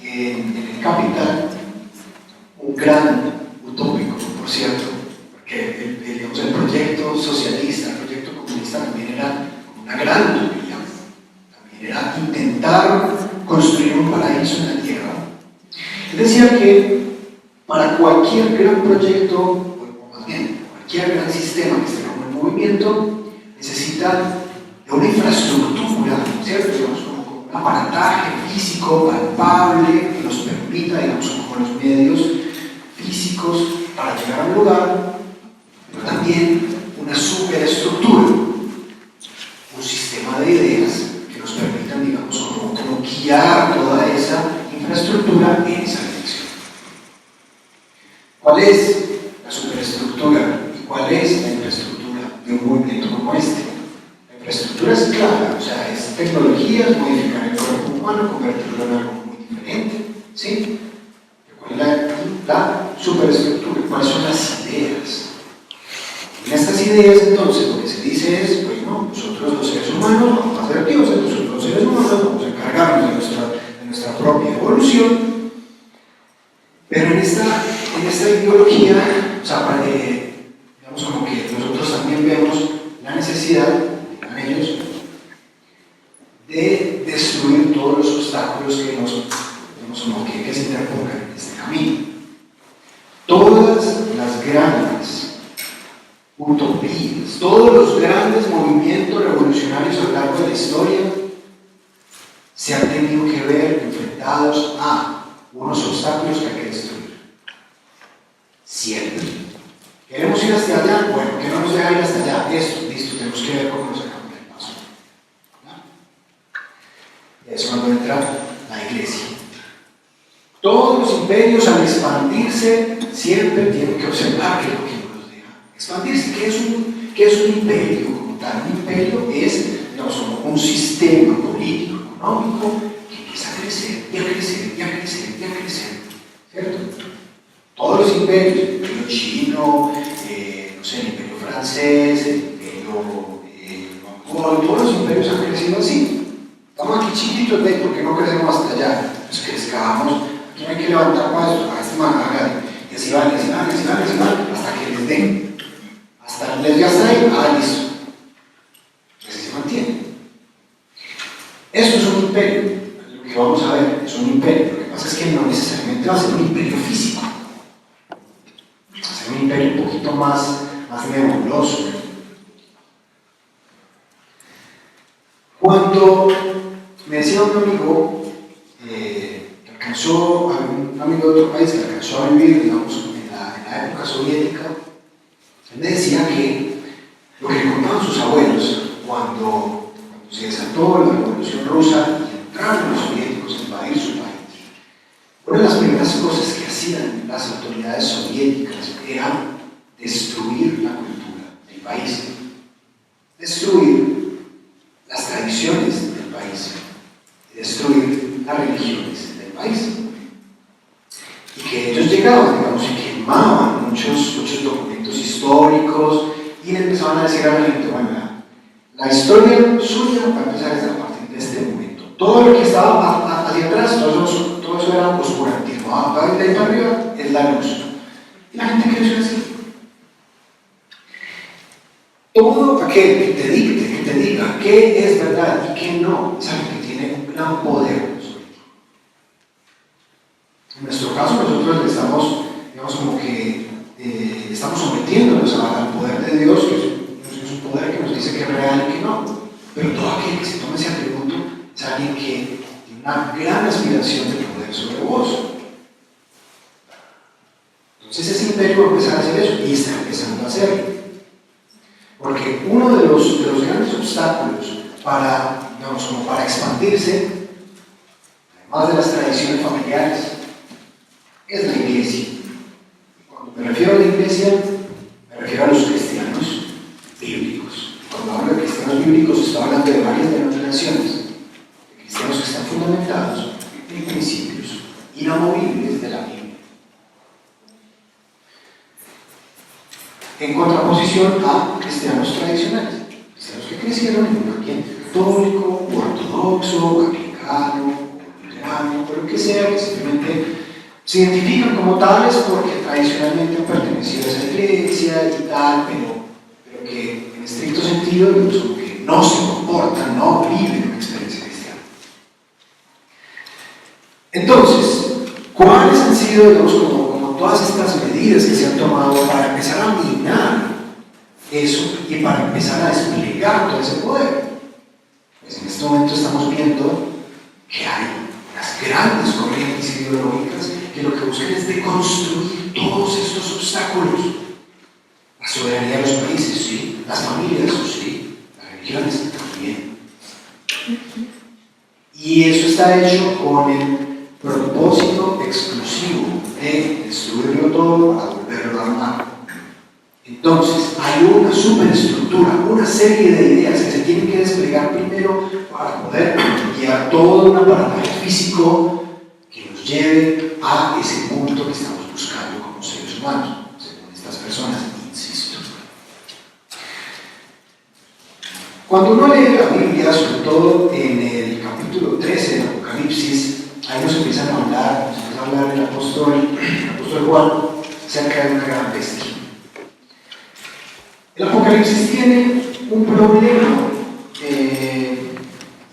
en El Capital, un gran utópico, por cierto, porque el proyecto socialista, el proyecto comunista también era una gran utopía, también era intentar construir un paraíso en la tierra. Él decía que para cualquier gran proyecto, o más bien, cualquier gran sistema que esté como en movimiento, necesita de una infraestructura, ¿cierto? Digamos, como un aparataje físico, palpable, que nos permita, digamos, como los medios físicos para llegar a un lugar, pero también una superestructura, un sistema de ideas que nos permitan, digamos, como guiar toda esa infraestructura en esa dirección. ¿Cuál es la superestructura y cuál es la infraestructura de un movimiento como este? La infraestructura es clara, o sea, es tecnologías, modificar el cuerpo humano, convertirlo en algo muy diferente, ¿sí? ¿Cuál es la superestructura? ¿Cuáles son las ideas? En estas ideas, entonces, lo que se dice es, pues no, nosotros los seres humanos vamos a ser dioses, nosotros los seres humanos vamos a encargarnos de nuestra propia evolución, pero en esta ideología, o sea, digamos como que nosotros también vemos la necesidad, digan ellos, de destruir todos los obstáculos que que se interpongan en este camino. Todas las grandes utopías, todos los grandes movimientos revolucionarios a lo largo de la historia se han tenido que ver enfrentados a unos obstáculos que hay que destruir. Siempre. ¿Queremos ir hasta allá? Bueno, ¿qué no nos deja ir hasta allá? Esto, listo, tenemos que ver cómo nos sacamos del paso. ¿No? Y es cuando entra la iglesia. Todos los imperios al expandirse siempre tienen que observar qué es lo que no los deja expandirse. ¿Qué es un imperio como tal? Un imperio es un sistema político, económico que empieza a crecer y a crecer y a crecer y a crecer, ¿cierto? Todos los imperios, el imperio chino, el imperio francés, el imperio mongol, todos los imperios han crecido así. Estamos aquí chiquitos, ¿por qué no crecemos hasta allá? Pues crezcamos, aquí no hay que levantar más, a este man, y así van, hasta que les den. Hasta les ya está ahí, listo. Así se mantiene. Eso es un imperio, lo que vamos a ver, es un imperio. Lo que pasa es que no necesariamente va a ser un imperio físico. Va a ser un imperio un poquito más nebuloso. Cuando me decía un amigo que alcanzó, un amigo de otro país que alcanzó a vivir, digamos, en la época soviética, él me decía que lo que le contaban sus abuelos cuando se desató la revolución rusa y entraron los soviéticos a invadir su país, una de las primeras cosas que hacían las autoridades soviéticas era destruir la cultura del país, destruir las tradiciones del país, destruir las religiones del país. Y que ellos llegaban, digamos, y quemaban muchos documentos históricos y le empezaban a decir a la gente, bueno, la historia suya va a empezar desde a partir de este momento. Todo lo que estaba hacia atrás, todo eso era oscurantismo. De ahí para arriba es la luz. Y la gente creció así. Todo aquel que te dicte, que te diga qué es verdad y qué no, es algo que tiene un gran poder sobre ti. En nuestro caso, nosotros le estamos, digamos, como que estamos sometiéndonos al poder de Dios, que es un poder que nos dice que es real y que no. Pero todo aquel que se tome ese atributo es alguien que tiene una gran aspiración de poder sobre vos. Entonces ese imperio va a empezar a hacer eso y está empezando a hacerlo. Porque uno de los grandes obstáculos para, digamos, como para expandirse, además de las tradiciones familiares, es la iglesia. Cuando me refiero a la iglesia, me refiero a los cristianos bíblicos. Cuando hablo de cristianos bíblicos, estoy hablando de varias denominaciones, de cristianos que están fundamentados en principios inamovibles de la Biblia. En contraposición a cristianos tradicionales, cristianos que crecieron en un ambiente católico, o ortodoxo, anglicano, o luterano, o lo que sea, que simplemente se identifican como tales porque tradicionalmente han pertenecido a esa iglesia y tal, pero que en estricto sentido, digamos, como que no se comportan, no viven una experiencia cristiana. Entonces, ¿cuáles han sido, digamos, como todas estas medidas que se han tomado para empezar a minar eso y para empezar a desplegar todo ese poder? Pues en este momento estamos viendo que hay unas grandes corrientes ideológicas que lo que buscan es deconstruir todos estos obstáculos. La soberanía de los países, sí. Las familias, sí. Las religiones, también. Y eso está hecho con el propósito exclusivo de destruirlo todo para volverlo a armar. Entonces, hay una superestructura, una serie de ideas que se tienen que desplegar primero para poder llevar todo un aparataje físico que nos lleve a ese punto que estamos buscando como seres humanos, según estas personas, insisto. Cuando uno lee la Biblia, sobre todo en el capítulo 13 del Apocalipsis, ahí nos empieza a hablar el apóstol Juan acerca de una gran bestia. El Apocalipsis tiene un problema,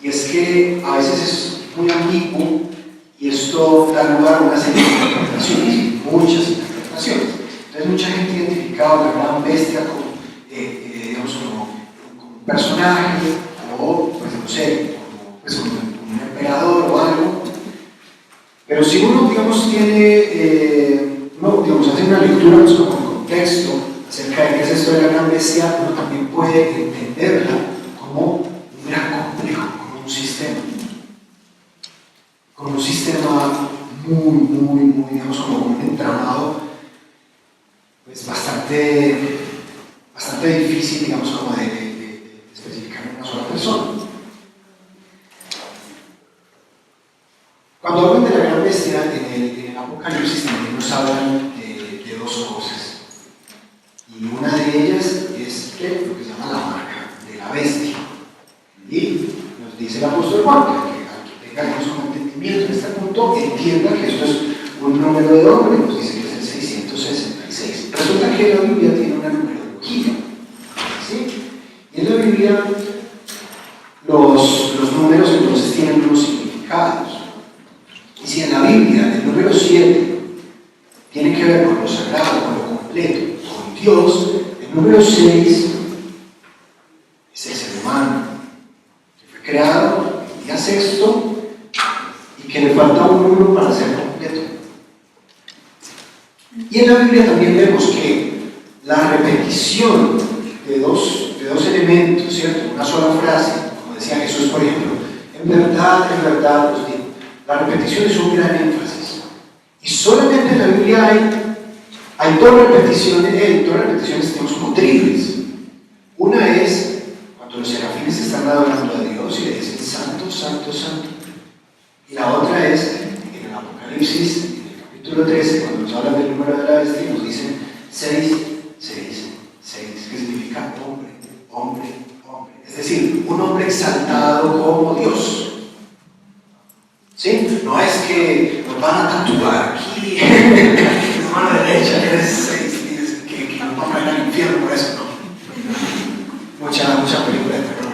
y es que a veces es muy ambiguo y esto da lugar a una serie de interpretaciones, muchas interpretaciones. Entonces mucha gente identificaba a la gran bestia como, digamos, como un personaje o, pues no sé, como un emperador o algo. Pero si uno, digamos, hace una lectura pues, como en contexto acerca de qué es esto de la gran bestia, uno también puede entenderla como un gran complejo, como un sistema. Como un sistema muy, digamos, como un entramado, pues bastante difícil, digamos, como de especificar en una sola persona. Cuando hablan de la gran bestia en el Apocalipsis también nos hablan de dos cosas. Y una de ellas es lo que se llama la marca de la bestia. Y nos dice el apóstol Juan que al que tenga un entendimiento en este punto entienda que esto es un número de hombre, nos dice que es el 666. Resulta que la Biblia tiene una numerología. ¿Sí? Y en la Biblia los números entonces tienen unos significados. Y si en la Biblia el número 7 tiene que ver con lo sagrado, con lo completo, con Dios, el número 6 es el ser humano, que fue creado el día sexto y que le falta un número para ser completo. Y en la Biblia también vemos que la repetición de dos elementos, ¿cierto? Una sola frase, como decía Jesús, por ejemplo, en verdad os digo. La repetición es un gran énfasis. Y solamente en la Biblia hay dos repeticiones, digamos, como triples. Una es cuando los serafines están adorando a Dios y le dicen santo, santo, santo. Y la otra es en el Apocalipsis, en el capítulo 13, cuando nos hablan del número de la bestia, nos dicen 6 se dice 6, que significa hombre, hombre, hombre. Es decir, un hombre exaltado como Dios. ¿Sí? No es que nos van a tatuar aquí, en mano derecha, eres 6, que nos van a ir al infierno por eso, ¿no? Mucha película de terror.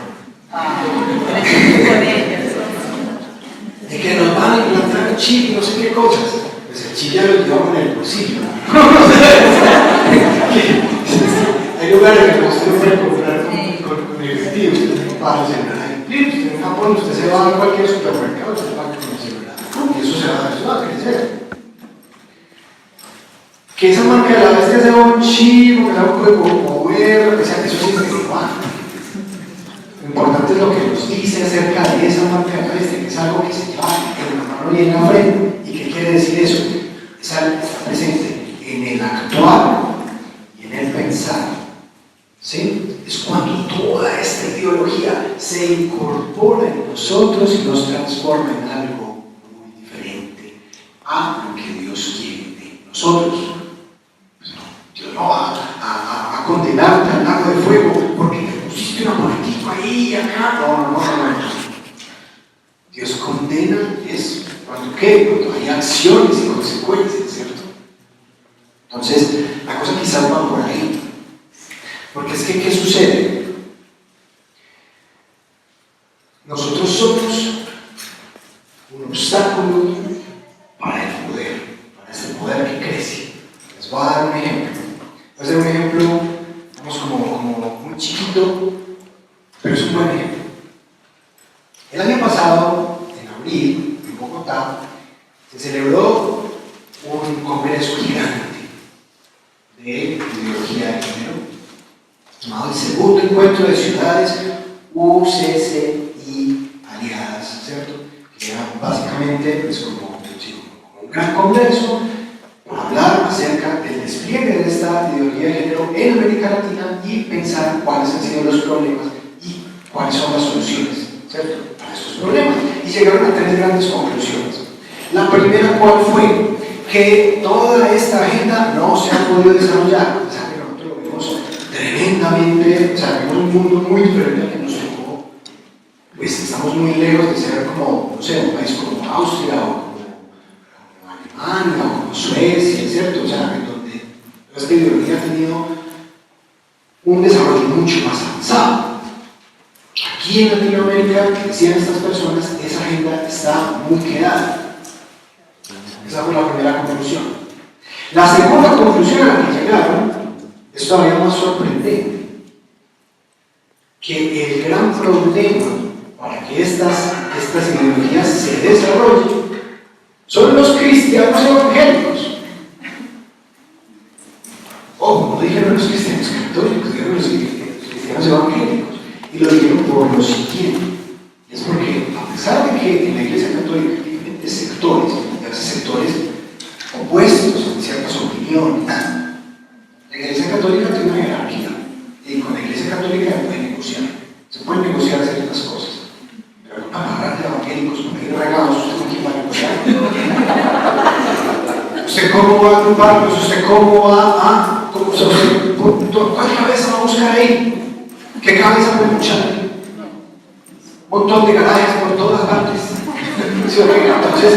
Y que nos van a implantar chip y no sé qué cosas. Pues el chip ya lo llevamos en el bolsillo. Hay lugares que usted puede comprar con efectivo, para el celular. En Japón usted se va a cualquier supermercado y se paga con el celular. Y eso va a crecer. Que esa marca de la bestia sea un chip, que sea un poder, que sea que eso sí es igual. Lo importante es lo que nos dice acerca de esa marca de la bestia, que es algo que se lleva en la mano y en la frente. ¿Y qué quiere decir eso? Es algo que está presente en el actuar y en el pensar. ¿Sí? Es cuando toda esta ideología se incorpora en nosotros y nos transforma en algo muy diferente a lo que Dios quiere de nosotros. Pues no, Dios no va a condenarte al lago de fuego porque te pusiste una política ahí y acá. No. Dios condena es cuando hay acciones y consecuencias, ¿cierto? Entonces, la cosa quizás va por ahí. Porque es que, ¿qué sucede? Nosotros somos un obstáculo para el poder, para ese poder que crece. Les voy a dar un ejemplo. Voy a hacer un ejemplo, vamos como muy chiquito, pero es un buen ejemplo. El año pasado, en abril, en Bogotá, se celebró un congreso gigante de ideología de género, llamado el segundo encuentro de ciudades UCCI aliadas, ¿cierto? Que era básicamente pues, como un gran congreso para hablar acerca del despliegue de esta ideología de género en América Latina y pensar cuáles han sido los problemas y cuáles son las soluciones, ¿cierto? Para esos problemas. Y llegaron a 3 grandes conclusiones. La primera, ¿cuál fue? Que toda esta agenda no se ha podido desarrollar. O sea, que nosotros lo vemos tremendamente, o sea, vemos un mundo muy diferente al que nos tocó. Pues estamos muy lejos de ser como, no sé, un país como Austria o como Alemania o como Suecia, ¿cierto? O sea, en donde esta ideología ha tenido un desarrollo mucho más avanzado. Aquí en Latinoamérica, decían estas personas, esa agenda está muy quedada. Esa fue la primera conclusión. La segunda conclusión a la que llegaron es todavía más sorprendente. Que el gran problema para que estas ideologías se desarrollen son los cristianos evangélicos. Ojo, no dijeron los cristianos católicos, dijeron los cristianos evangélicos. Y lo dijeron por lo siguiente. Es porque, a pesar de que en la Iglesia Católica hay diferentes sectores, sectores opuestos en ciertas opiniones, la Iglesia Católica tiene una jerarquía y con la Iglesia Católica se puede negociar. Se pueden negociar ciertas cosas, pero amarrar de evangélicos por ahí regados, usted con quién va a negociar. ¿Usted cómo va a agruparlos? ¿Usted cómo va a...? ¿Cuál cabeza va a buscar ahí? ¿Qué cabeza puede luchar? Un montón de garajes por todas partes. ¿Sí, entonces,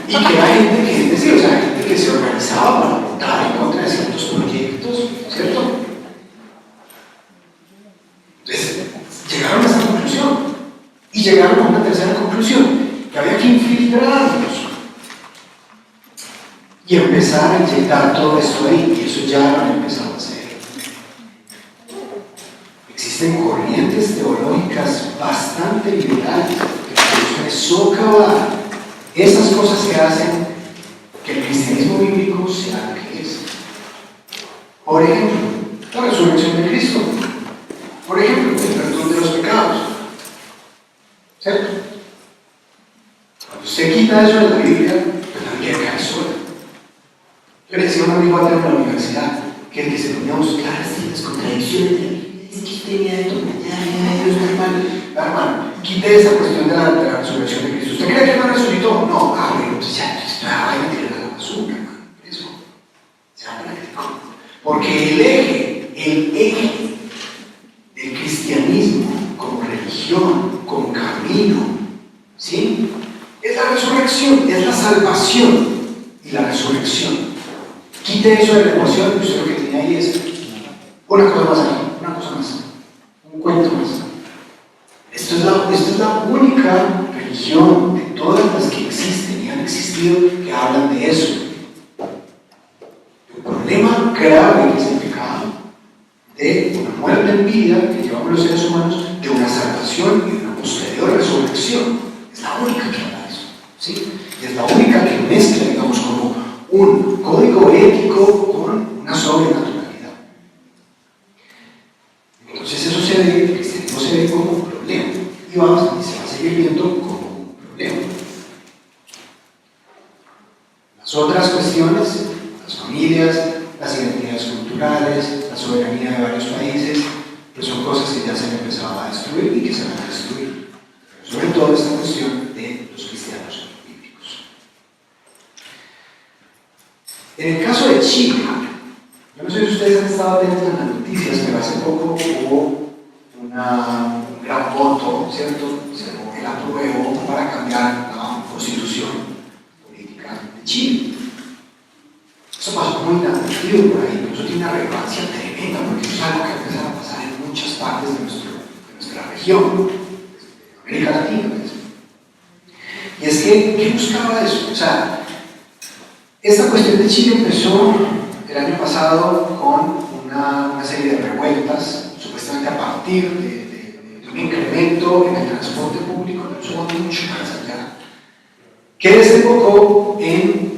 y que hay gente que, es decir, o sea, gente que se organizaba para votar en contra de ciertos proyectos, ¿cierto? Entonces, llegaron a esa conclusión. Y llegaron a una tercera conclusión, que había que infiltrarlos y empezar a inyectar todo esto ahí, y eso ya lo han empezado a hacer. Existen corrientes teológicas bastante liberales que buscan socavar esas cosas que hacen que el cristianismo bíblico sea lo que es. Por ejemplo, la resurrección de Cristo. Por ejemplo, el perdón de los pecados. ¿Cierto? Cuando usted quita eso de la Biblia, pues la Biblia cae sola. Yo le decía a un amigo antes en la universidad que se ponía a buscar las contradicciones de la Biblia. Es que usted mira esto, Dios es mal. Hermano, quite esa cuestión de la resurrección de Cristo. ¿Usted cree que no resucitó? No, bueno, pues ya, hay que tirar a la basura, hermano. Eso, sea práctico. ¿Por ¿sí? Es la resurrección, es la salvación y la resurrección. Quite eso de la ecuación y usted lo que tiene ahí es una cosa más aquí, una cosa más, un cuento más. Esto es la única religión de todas las que existen y han existido que hablan de eso. El problema grave que es el pecado, de una muerte en vida que llevamos los seres humanos, de una salvación y de una posterior resurrección. Es la única que habla de eso, ¿sí? Y es la única que mezcla, digamos, como un código ético con una sobrenaturalidad. Entonces eso el cristianismo se ve como un problema y se va a seguir viendo como un problema. Las otras cuestiones, las familias, las identidades culturales, la soberanía de varios países, pues son cosas que ya se han empezado a destruir y que se van a destruir. Pero sobre todo esta cuestión de los cristianos bíblicos. En el caso de Chile, yo no sé si ustedes han estado atentos en las noticias, pero hace poco hubo un gran voto, ¿cierto? Se logró el apruebo para cambiar la constitución política de Chile. Eso pasó muy inadvertido por ahí, pero eso tiene una relevancia tremenda, porque eso es algo que empieza a pasar en muchas partes de nuestra región, de América Latina. Y es que, ¿qué buscaba eso? O sea, esta cuestión de Chile empezó el año pasado con una serie de revueltas, supuestamente a partir de un incremento en el transporte público, pero eso va mucho más allá, que desembocó en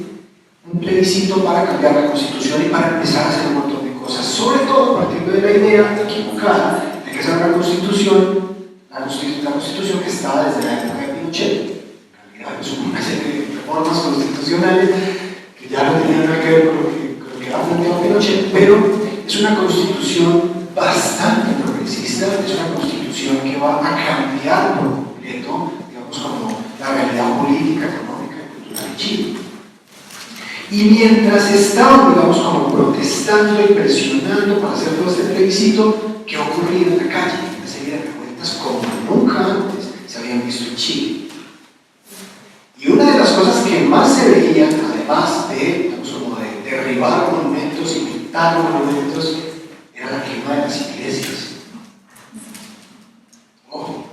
un plebiscito para cambiar la Constitución y para empezar a hacer un montón de cosas, sobre todo partiendo de la idea equivocada de que esa era una Constitución, la Constitución que estaba desde la época de Pinochet. En realidad es una serie de reformas constitucionales que ya no tenían nada que ver con lo que era planteado Pinochet, pero es una Constitución bastante progresista, es una Constitución que va a cambiar por completo, digamos, como la realidad política, económica y cultural de Chile. Y mientras estaban, digamos, como protestando y presionando para hacer todo este plebiscito, ¿qué ocurría en la calle? Una serie de revueltas como nunca antes se habían visto en Chile. Y una de las cosas que más se veían, además de, digamos, como de derribar monumentos y pintar monumentos, era la quema de las iglesias. Ojo,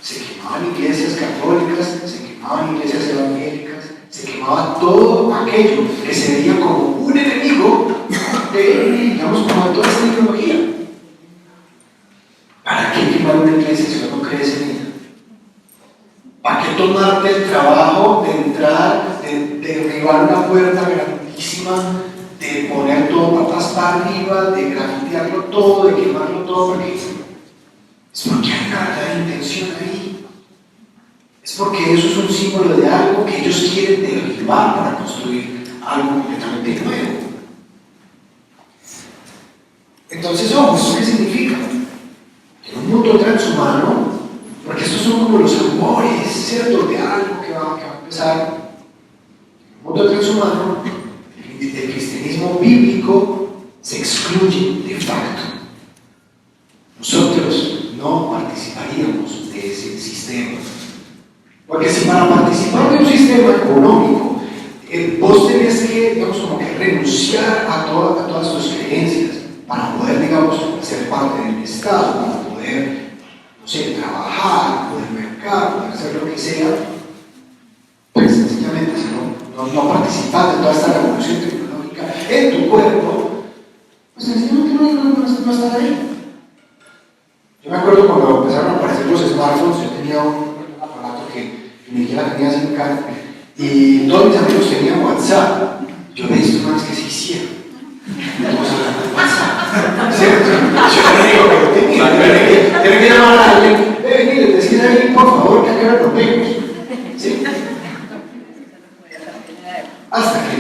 se quemaban iglesias católicas, se quemaban iglesias evangélicas, se quemaba todo aquello que se veía como un enemigo de, digamos, como de toda esta ideología. ¿Para qué quemar una iglesia si uno no crees en ella? ¿Para qué tomarte el trabajo de entrar, de derribar una puerta grandísima, de poner todo patas para arriba, de grafitearlo todo, de quemarlo todo? Porque es porque hay una verdadera intención ahí. Es porque eso es un símbolo de algo que ellos quieren derribar para construir algo completamente nuevo. Entonces, ¿eso qué significa? En un mundo transhumano, porque estos son como los albores, ¿cierto?, de algo que va a empezar. En un mundo transhumano, el cristianismo bíblico se excluye de facto. Nosotros no participaríamos de ese sistema. Porque si para participar de un sistema económico vos tenés que, digamos, como que renunciar a todas tus creencias para poder, digamos, ser parte del Estado, para poder, no sé, trabajar, poder mercar, poder hacer lo que sea, pues sencillamente si no participas de toda esta revolución tecnológica en tu cuerpo, pues sencillamente no estás ahí. Yo me acuerdo cuando empezaron a aparecer los smartphones, yo tenía un aparato que ni siquiera tenía SIM card y todos mis amigos tenían WhatsApp. Yo le dije más que se hicieron. WhatsApp. ¿Cierto? Yo le digo que lo tenía. Tiene que llamar a alguien. Mire, decirle a alguien, por favor, que acá lo vemos. ¿Sí? Hasta que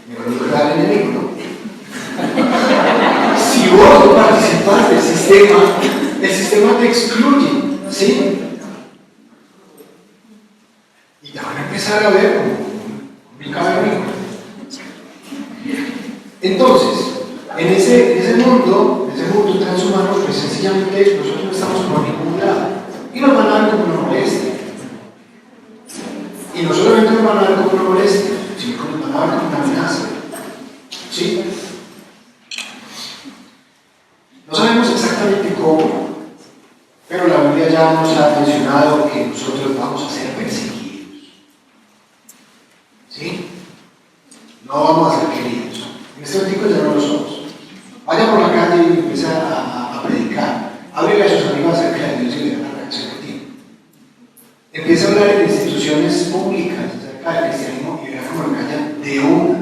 me lo dijo el enemigo, ¿no? Si vos no participas del sistema, el sistema te excluye, ¿sí? Y te van a empezar a ver como un enemigo. Entonces, en ese mundo transhumano, pues sencillamente nosotros no estamos por ningún lado y nos van a ver como una molestia. Y no solamente nos van a ver como una molestia, sino que nos van a ver como una amenaza. ¿Sí? No sabemos exactamente cómo, pero la Biblia ya nos ha mencionado que nosotros vamos a ser perseguidos. ¿Sí? No vamos a ser queridos. En este momento ya no lo somos. Vaya por la calle y empieza a predicar. Háblele a sus amigos acerca de Dios y le da una reacción a ti. Empieza a hablar en instituciones públicas acerca del cristianismo y verá cómo lo callan de una.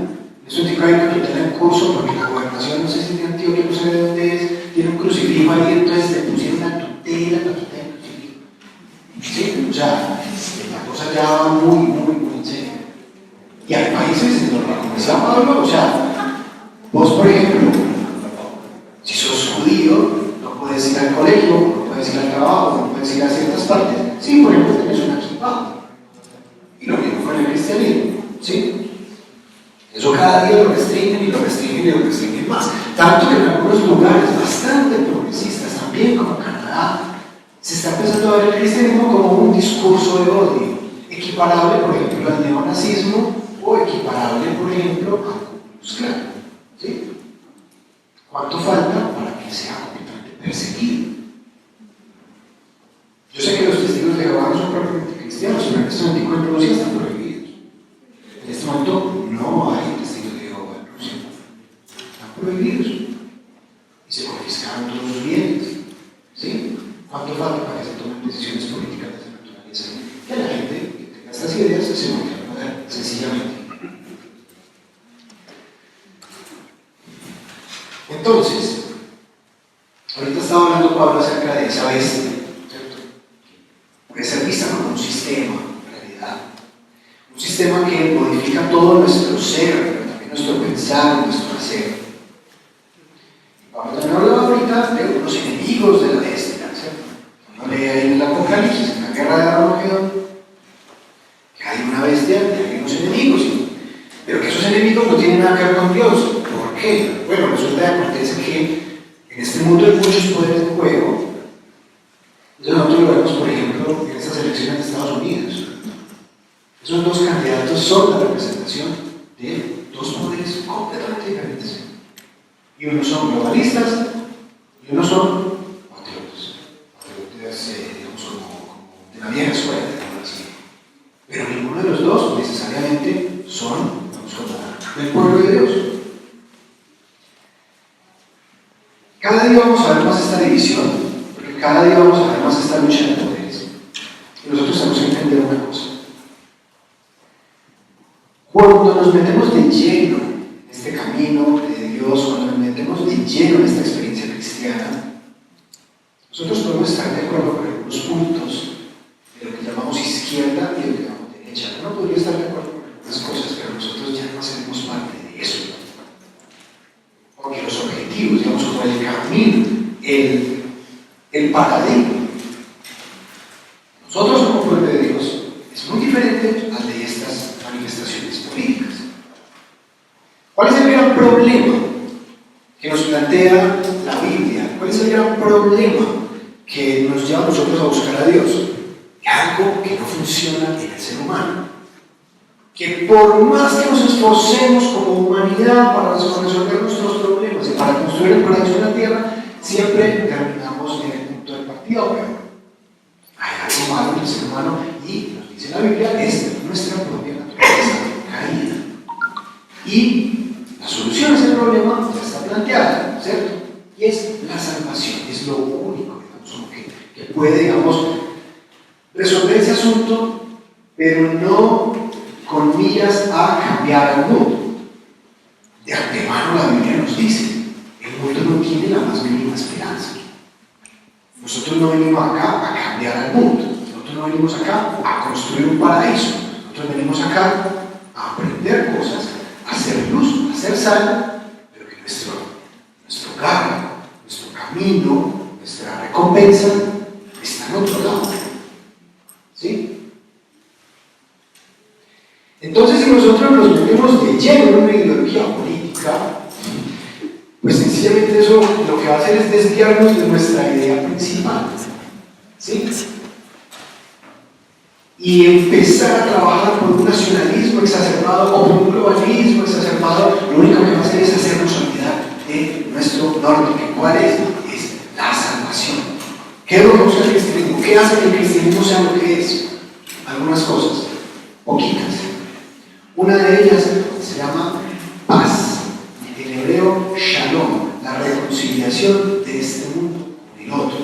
Eso indica que hay una tutela en curso porque la gobernación, no sé si de Antioquia, no sé de dónde es, tiene un crucifijo ahí, entonces le pusieron una tutela del crucifijo. ¿Sí? O sea, la cosa ya va muy en serio. Y hay países en donde, como decía Pablo, o sea, vos, por ejemplo, si sos judío, no puedes ir al colegio, no puedes ir al trabajo, no puedes ir a ciertas partes. Sí, por ejemplo, tenés una equipa. Y lo mismo con el cristianismo. ¿Sí? Eso cada día lo restringen y lo restringen y lo restringen más. Tanto que en algunos lugares bastante progresistas, también como Canadá, se está empezando a ver el cristianismo como un discurso de odio, equiparable, por ejemplo, al neonazismo o equiparable, por ejemplo, al Ku Klux Klan. ¿Sí? ¿Cuánto falta para que sea completamente perseguido? Yo sé que los testigos de Jehová no son propiamente cristianos, pero en este momento en Rusia están prohibidos. En este momento no hay testigos de Jehová en Rusia. Están prohibidos. Y se confiscaron todos sus bienes. ¿Sí? ¿Cuánto falta para que se tomen decisiones políticas de esa naturaleza? Que la gente que tenga estas ideas se vaya a poder, sencillamente. Entonces, ahorita estaba hablando Pablo acerca de esa bestia, ¿cierto? Puede ser vista como un sistema, en realidad. Un sistema que modifica todo nuestro ser, pero también nuestro pensar y nuestro hacer. Pablo también hablaba ahorita de unos enemigos de la bestia, ¿cierto? Uno lee ahí en el Apocalipsis, en la guerra de Armagedón, que hay una bestia y hay unos enemigos, pero que esos enemigos no tienen nada que ver con Dios. ¿Por qué? Bueno, resulta que acontece que en este mundo hay muchos poderes en juego. Nosotros lo vemos, por ejemplo, en estas elecciones de Estados Unidos. Esos dos candidatos son la representación de dos poderes completamente diferentes. Y unos son globalistas y unos son patriotas. Patriotas, digamos, como de la vieja escuela, digamos así. Pero ninguno de los dos necesariamente son, del pueblo de Dios. Cada día vamos a ver más esta división, porque cada día vamos a ver más esta lucha de poderes. Y nosotros tenemos que entender una cosa. Cuando nos metemos de lleno en este camino de Dios, cuando nos metemos de lleno en esta experiencia cristiana, nosotros podemos estar de acuerdo con algunos puntos de lo que llamamos izquierda y de lo que llamamos derecha. Uno podría estar de acuerdo con algunas cosas, pero nosotros ya no hacemos parte de eso. Porque los objetivos, digamos, como el camino, el paradigma, nosotros como pueblo de Dios, es muy diferente al de estas manifestaciones políticas. ¿Cuál es el gran problema que nos plantea la Biblia? ¿Cuál es el gran problema que nos lleva a nosotros a buscar a Dios? Algo que no funciona en el ser humano. Que por más que nos esforcemos como humanidad para resolver nuestros problemas y para construir el paraíso en la tierra, siempre terminamos en el punto de partida o peor. Hay algo malo en el ser humano y nos dice la Biblia, es nuestra propia naturaleza caída. Y la solución a ese problema ya está planteada, ¿cierto? Y es la salvación, es lo único, digamos, que puede, digamos, resolver ese asunto, pero no con miras a cambiar al mundo. De antemano la Biblia nos dice, el mundo no tiene la más mínima esperanza. Nosotros no venimos acá a cambiar al mundo, nosotros no venimos acá a construir un paraíso, nosotros venimos acá a aprender cosas, a hacer luz, a hacer sal, pero que nuestro hogar, nuestro camino, nuestra recompensa está en otro lado. ¿Sí? Entonces, si nosotros nos metemos de lleno en una ideología política, pues sencillamente eso lo que va a hacer es desviarnos de nuestra idea principal. ¿Sí? Y empezar a trabajar por exacerbado o por un globalismo exacerbado, lo único que va a hacer es hacernos olvidar de nuestro norte. ¿Cuál es? Es la salvación. ¿Qué es lo que busca el cristianismo? ¿Qué hace que el cristianismo sea lo que es? Algunas cosas, poquitas. Una de ellas se llama paz, en hebreo shalom, la reconciliación de este mundo con el otro,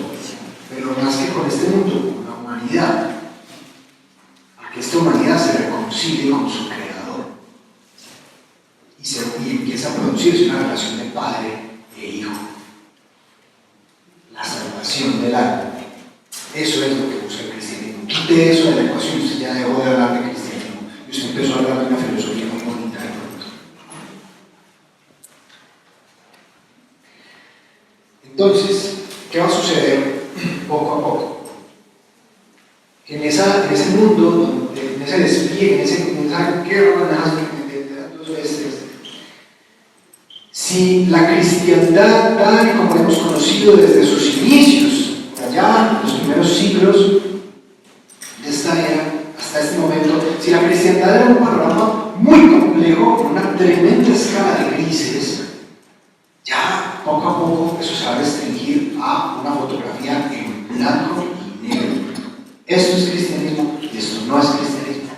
pero más que con este mundo, con la humanidad, a que esta humanidad se reconcilie con su creador y empieza a producirse una relación de padre e hijo, la salvación del alma. Eso es lo que busca el cristianismo. Quite eso de la ecuación, usted ya dejó de hablar de cristianismo y usted empezó a hablar de una filosofía muy bonita de pronto. Entonces, ¿qué va a suceder poco a poco? En ese mundo, en ese despliegue, en esa guerra de dos veces, si la cristiandad, tal y como la hemos conocido desde sus inicios, allá en los primeros siglos de esta era, hasta este momento, si la cristiandad era un panorama muy complejo, con una tremenda escala de grises, ya poco a poco eso se va a restringir a una fotografía en blanco y negro. Esto es cristianismo y esto no es cristianismo.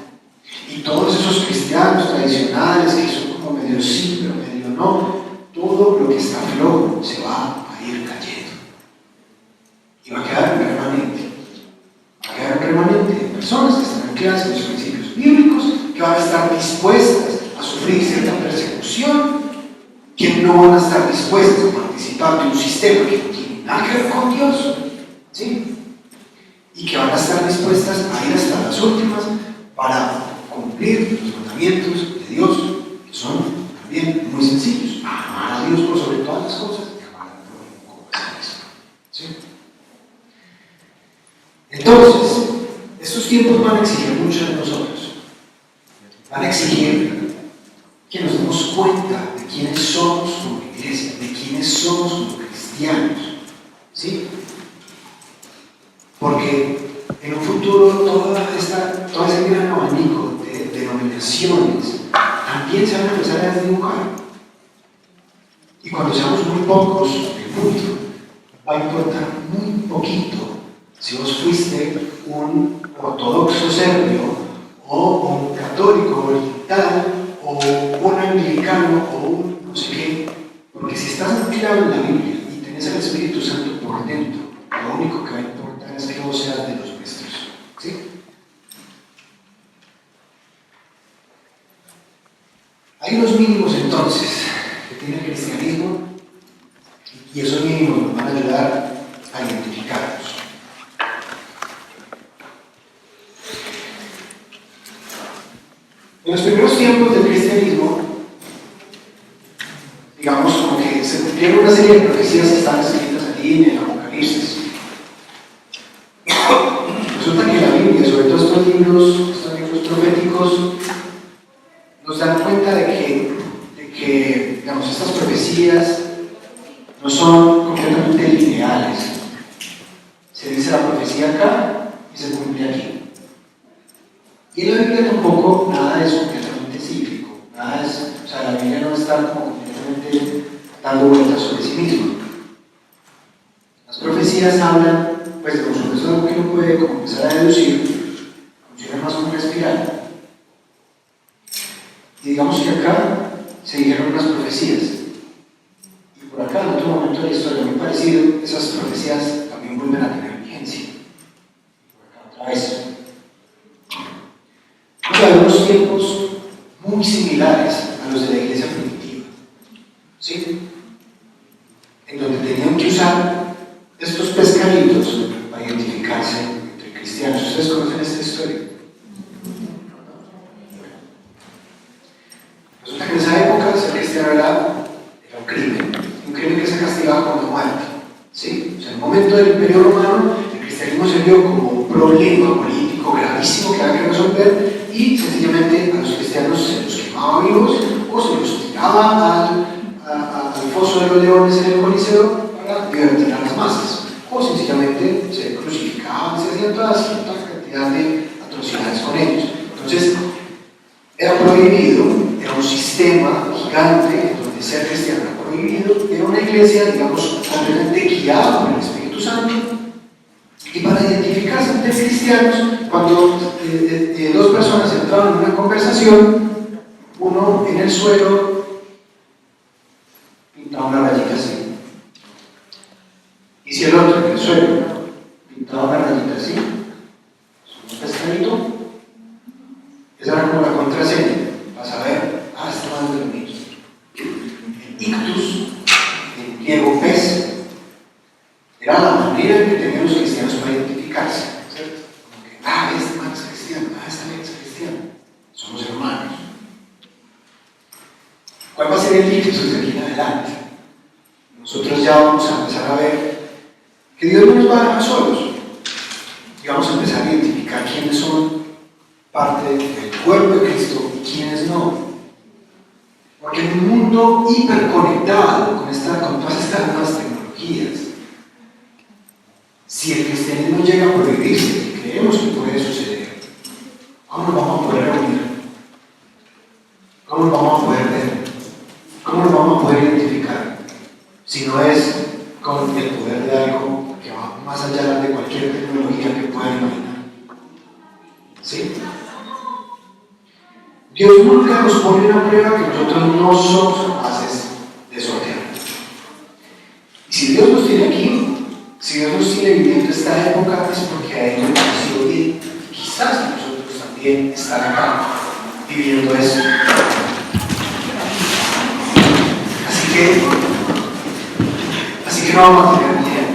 Y todos esos cristianos tradicionales que son como medio sí, pero medio no, todo lo que está flojo se va a ir cayendo. Y va a quedar un remanente. Va a quedar un remanente de personas que están ancladas en los principios bíblicos, que van a estar dispuestas a sufrir cierta persecución, que no van a estar dispuestas a participar de un sistema que no tiene nada que ver con Dios, ¿sí? Y que van a estar dispuestas a ir hasta las últimas para cumplir los mandamientos de Dios, que son también muy sencillos: amar a Dios por sobre todas las cosas y amar al prójimo como a sí mismo, ¿sí? Entonces, estos tiempos van a exigir mucho de nosotros. Van a exigir que nos demos cuenta de quiénes somos como iglesia, de quiénes somos como cristianos, ¿sí? Porque en un futuro todo ese gran abanico de denominaciones también se van a empezar a desdibujar. Y cuando seamos muy pocos en el mundo, va a importar muy poquito si vos fuiste un ortodoxo serbio o un católico oriental o un anglicano o un no sé qué, porque si estás anclado en la Biblia y tenés al Espíritu Santo por dentro, lo único que va a importar es que vos seas de los nuestros, ¿sí? Hay unos mínimos entonces que tiene el cristianismo y esos mínimos nos van a ayudar a identificarlos. En los primeros tiempos del cristianismo, digamos, como que se cumplieron una serie de profecías que están escritas allí en el Apocalipsis. Resulta que la Biblia, sobre todo estos libros proféticos, nos dan cuenta de que digamos, estas profecías no son completamente lineales. Se dice la profecía acá y se cumple aquí. Y en la Biblia tampoco nada es completamente cíclico, nada es, o sea, la Biblia no está como completamente dando vueltas sobre sí misma. Las profecías hablan, pues de eso es algo que uno puede como empezar a deducir, funciona más como una espiral. Y digamos que acá se dijeron unas profecías, y por acá en otro momento de la historia muy parecido, esas profecías también vuelven a tener vigencia. Y por acá otra vez. Hay unos tiempos muy similares a los de la iglesia primitiva, ¿sí? En donde tenían que usar estos pescaditos para identificarse entre cristianos. ¿Ustedes conocen esta historia? Resulta que en esa época ser cristiano era un crimen que se castigaba con la muerte, ¿sí? O sea, en el momento del Imperio Romano, el cristianismo se vio como un problema político gravísimo que había que resolver. Y sencillamente a los cristianos se los quemaba vivos o se los tiraba al foso de los leones en el Coliseo para divertir a las masas, o sencillamente se crucificaban, se hacían toda cantidad de atrocidades con ellos. Entonces, era prohibido, era un sistema gigante donde ser cristiano era prohibido, era una iglesia, digamos, completamente guiada por el Espíritu Santo. Y para identificarse entre cristianos, cuando dos personas entraban en una conversación, uno en el suelo pintaba una rayita así, y si el otro en el suelo pintaba una rayita así, un pescadito, esa era como la contraseña para saber, está mal de lo mismo. El ictus, en griego pez, era la manera en que tenían los cristianos para identificarse, ¿cierto? Como que, este man es cristiano, esta man es cristiano, somos hermanos. ¿Cuál va a ser el ictus de aquí en adelante? Nosotros ya vamos a empezar a ver que Dios no nos va a dejar solos y vamos a empezar a identificar quiénes son parte del cuerpo de Cristo y quiénes no. Porque en un mundo hiperconectado con todas estas nuevas tecnologías, si el cristianismo llega a prohibirse, y creemos que puede suceder, ¿cómo nos vamos a poder reunir? ¿Cómo nos vamos a poder ver? ¿Cómo nos vamos a poder identificar? Si no es con el poder de algo que va más allá de cualquier tecnología que puedan imaginar. ¿Sí? Dios nunca nos pone una prueba que nosotros no somos capaces de sortear. Y si Dios nos tiene aquí, si Dios nos tiene viviendo esta época, es porque a Él le pareció bien. Y quizás nosotros también estar acá viviendo eso. Así que no vamos a tener miedo.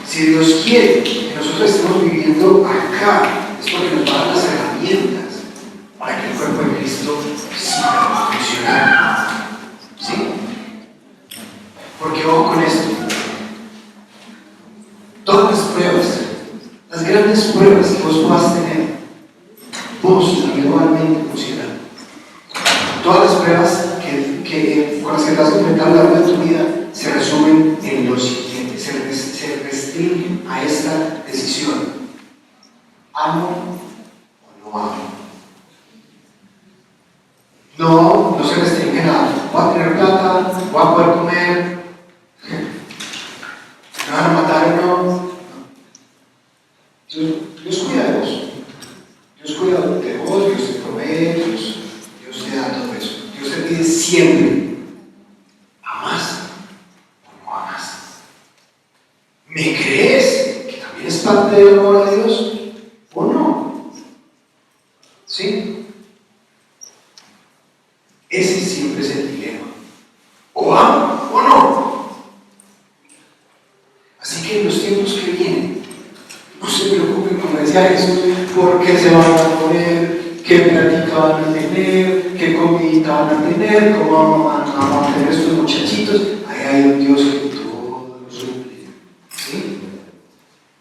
Si Dios quiere que nosotros estemos viviendo acá, es porque nos va a dar las herramientas para que el cuerpo de Cristo siga funcionando. ¿Sí? Porque ojo con esto. Todas las pruebas, las grandes pruebas que vos puedas tener, vos individualmente considerando. Todas las pruebas con las que te vas a enfrentar a lo largo de tu vida se resumen en lo siguiente, se restringen a esta decisión: ¿amo o no amo? No se restringen a ¿voy a tener plata? ¿Voy a poder comer? ¿Me van a matar o no? Dios cuida de vos. Dios cuida de vos, Dios te provee, Dios te da todo eso. Dios te pide siempre: ¿amas o no amas? ¿Me crees que también es parte del amor a Dios o no? ¿Sí? Ese siempre es el dilema. ¿O amo o no? Así que en los tiempos que vienen, no se preocupen, como decía Jesús, por qué se van a poner, qué plática van a tener, qué comidita van a tener, cómo van a tener estos muchachitos. Ahí hay un Dios que todo lo suple. ¿Sí?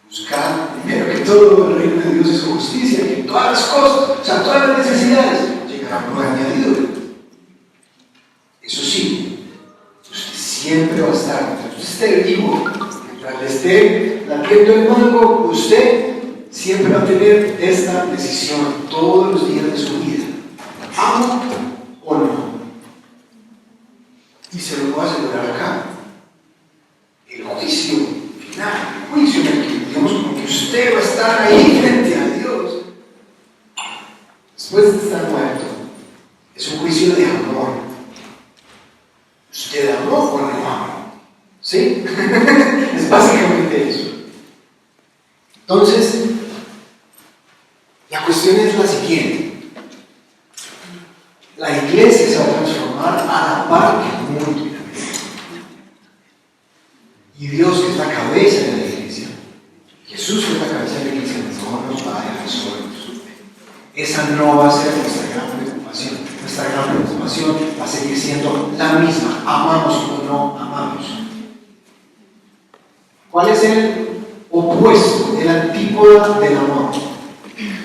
Buscar primero que todo el reino de Dios es justicia, que todas las cosas, o sea, todas las necesidades llegarán por añadido. Eso sí, usted siempre va a estar, mientras usted esté vivo, mientras le esté latiendo el mango, usted siempre va a tener esta decisión todos los días de su vida: ¿amo o no? Y se lo voy a asegurar acá. El juicio final, el juicio en el que, digamos, como que usted va a estar ahí frente a Dios después de estar muerto, es un juicio de amor. ¿Usted amó o no amó? ¿Sí? Es básicamente eso. Entonces, la cuestión es la siguiente: la iglesia se va a transformar a la par que el mundo y la vida. Y Dios, que es la cabeza de la iglesia, Jesús, que es la cabeza de la iglesia, no nos va a dejar solos. Esa no va a ser nuestra gran preocupación. Nuestra gran preocupación va a seguir siendo la misma: amamos o no amamos. ¿Cuál es el opuesto, el antípoda del amor?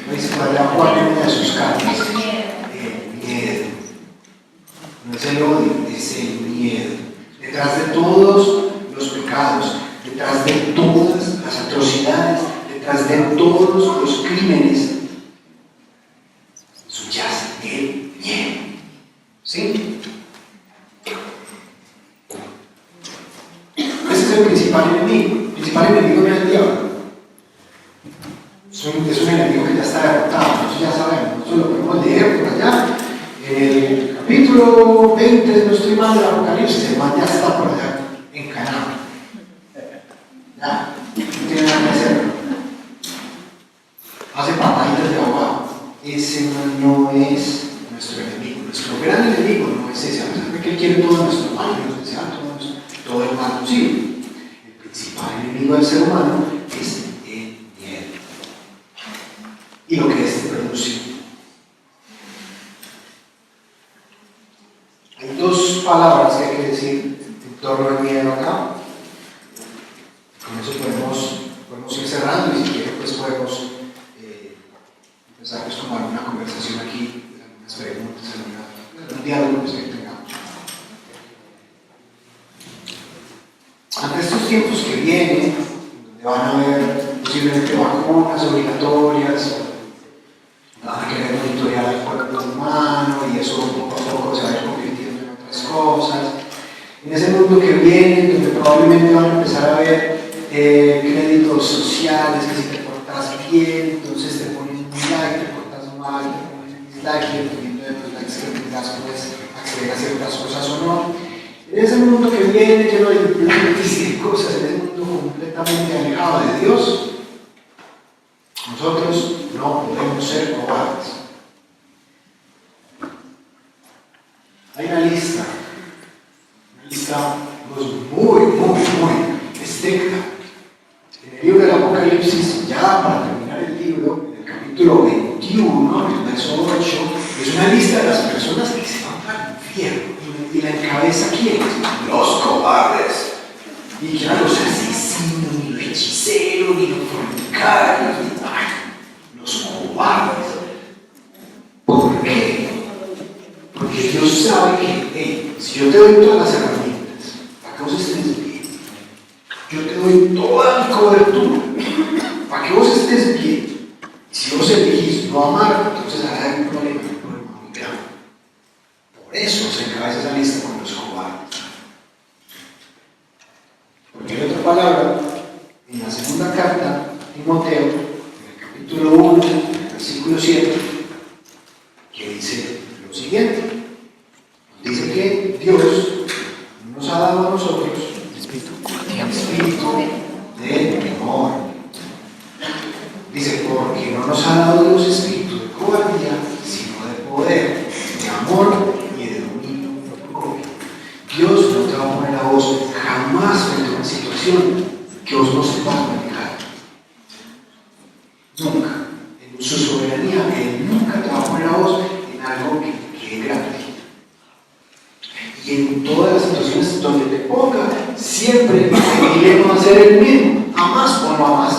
Lo dice por allá Juan en una de sus cartas. El miedo. No es el odio, es el miedo. Detrás de todos los pecados, detrás de todas las atrocidades, detrás de todos los crímenes, capítulo 20, si no estoy mal, del Apocalipsis, el man ya está por allá en Canaán. Ya, no tiene nada que hacer. Hace pataditas de agua. Ese no es nuestro enemigo. Nuestro gran enemigo no es ese, a pesar de que él quiere todo nuestro mal y nos desea todo el mal posible. El principal enemigo del ser humano es el miedo y lo que este produce. Hay dos palabras que hay que decir en torno al miedo acá. Con eso podemos ir cerrando, y si quieren pues podemos empezar pues como alguna conversación aquí, algunas preguntas, algún diálogo pues, que tengamos. Ante estos tiempos que vienen, donde van a haber posiblemente vacunas obligatorias, van a querer monitorear el cuerpo humano y eso poco a poco se va a ir convirtiendo en otras cosas. En ese mundo que viene, donde probablemente van a empezar a ver créditos sociales, que si te portas bien, entonces te ponen un like, te portas mal, te ponen un dislike, y dependiendo de los likes que tengas, puedes acceder a ciertas cosas o no. En ese mundo que viene, lleno de implantes y de cosas, en ese mundo completamente alejado de Dios, nosotros no podemos ser cobardes. Hay una lista pues, muy estricta. En el libro del Apocalipsis, ya para terminar el libro, en el capítulo 21, el verso 8, es una lista de las personas que se van para el infierno. ¿Y la encabeza quién? Los cobardes. Y ya los asesinos, ni los hechiceros, ni los fornicarios, los cobardes. ¿Por qué? Porque Dios sabe que, hey, si yo te doy todas las herramientas para que vos estés bien, yo te doy toda mi cobertura para que vos estés bien. Si vos elegís no amar, entonces hay un problema muy grave. Por eso se encabeza esa lista con los cobardes. Porque hay otra palabra en la segunda carta a Timoteo, en el capítulo 1, en el versículo 7, que dice lo siguiente. Dice que Dios nos ha dado a nosotros espíritu de temor. Dice, porque no nos ha dado Dios espíritu de cobardía, sino de poder, de amor y de dominio propio. Dios no te va a poner a vos jamás frente a una situación que vos no sepas manejar. Nunca. En su soberanía, Él nunca te va a poner a vos en algo que es grande. Y en todas las situaciones donde te ponga, siempre el dilema va a ser el mismo: amas o no amas.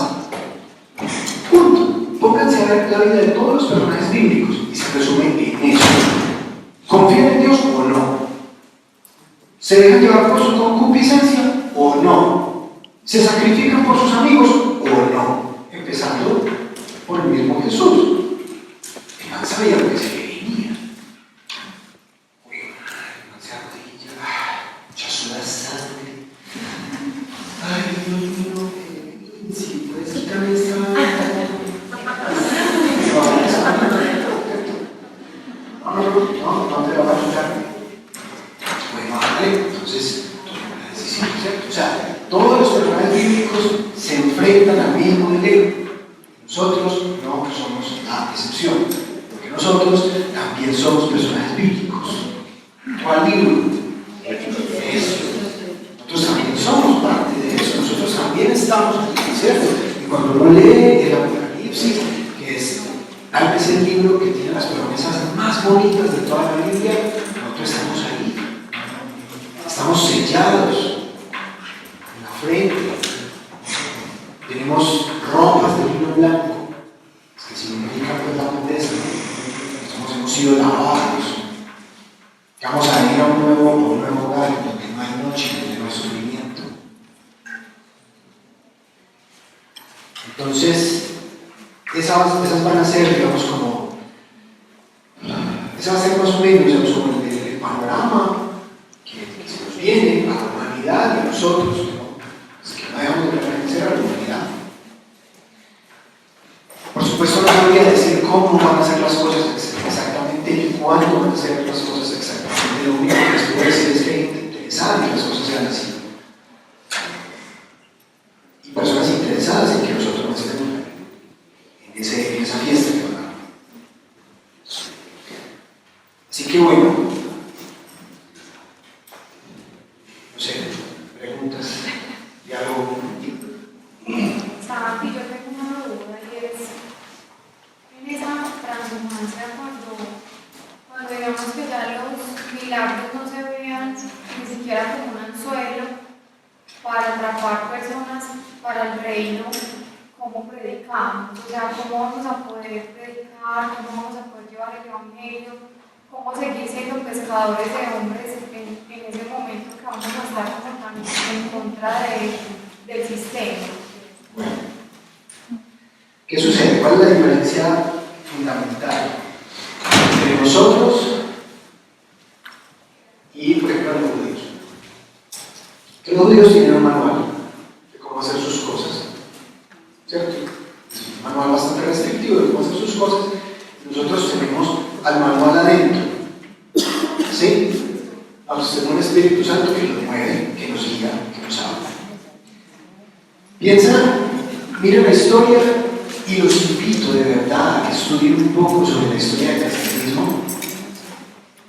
Punto. Pónganse a ver la vida de todos los personajes bíblicos y se resume en eso. ¿Confían en Dios o no? ¿Se dejan llevar por su concupiscencia o no? ¿Se sacrifican por sus amigos o no? Empezando por el mismo Jesús. El man sabía lo que se le venía. Ya suda sangre. Ay, Dios mío, si puedes quitarme esta. No te va a quitar. Bueno, vale, entonces toma una decisión, ¿cierto? O sea, todos los personajes bíblicos se enfrentan al mismo dilema. Nosotros no somos la excepción, porque nosotros también somos personajes bíblicos. ¿Cuál libro? Eso. Nosotros también somos parte de eso, nosotros también estamos aquí, ¿cierto? Y cuando uno lee el Apocalipsis, que es tal vez el libro que tiene las promesas más bonitas de toda la Biblia, nosotros estamos ahí. Estamos sellados en la frente. Tenemos ropas de lino blanco, que significa pues la pureza, ¿no? Hemos sido lavados. Vamos a ir a un nuevo hogar donde no hay noche, donde no hay sufrimiento. Entonces, esas van a ser, digamos, como, esa va a ser más o menos, digamos, como el panorama que se nos viene a la humanidad y a nosotros, ¿no? Es que no debemos de pertenecer a la humanidad. Por supuesto, no sabría decir cómo van a ser las cosas exactamente y cuándo van a hacer las cosas exactamente. Lo único que les puedo decir es que hay gente interesada en que las cosas sean así. Y personas interesadas en que nosotros no estemos en esa fiesta que van a dar. Así que bueno, no sé, preguntas, diálogo. Sabe, yo tengo una duda y es en esa transhumancia cuando digamos que ya los milagros no se vean ni siquiera como un anzuelo para atrapar personas para el reino, ¿cómo predicamos? O sea, ¿cómo vamos a poder predicar? ¿Cómo vamos a poder llevar el evangelio? ¿Cómo seguir siendo pescadores de hombres en ese momento que vamos a estar como tan en contra del sistema? Bueno, ¿qué sucede? ¿Cuál es la diferencia fundamental entre nosotros y, por ejemplo, los judíos? Que los judíos tienen un manual de cómo hacer sus cosas, ¿cierto? Es un manual bastante restrictivo de cómo hacer sus cosas. Nosotros tenemos al manual adentro, ¿sí? Vamos a tener un Espíritu Santo que nos mueve, que nos guía, que nos habla. Piensa, mira la historia y los invito de verdad a que estudien un poco sobre la historia del cristianismo.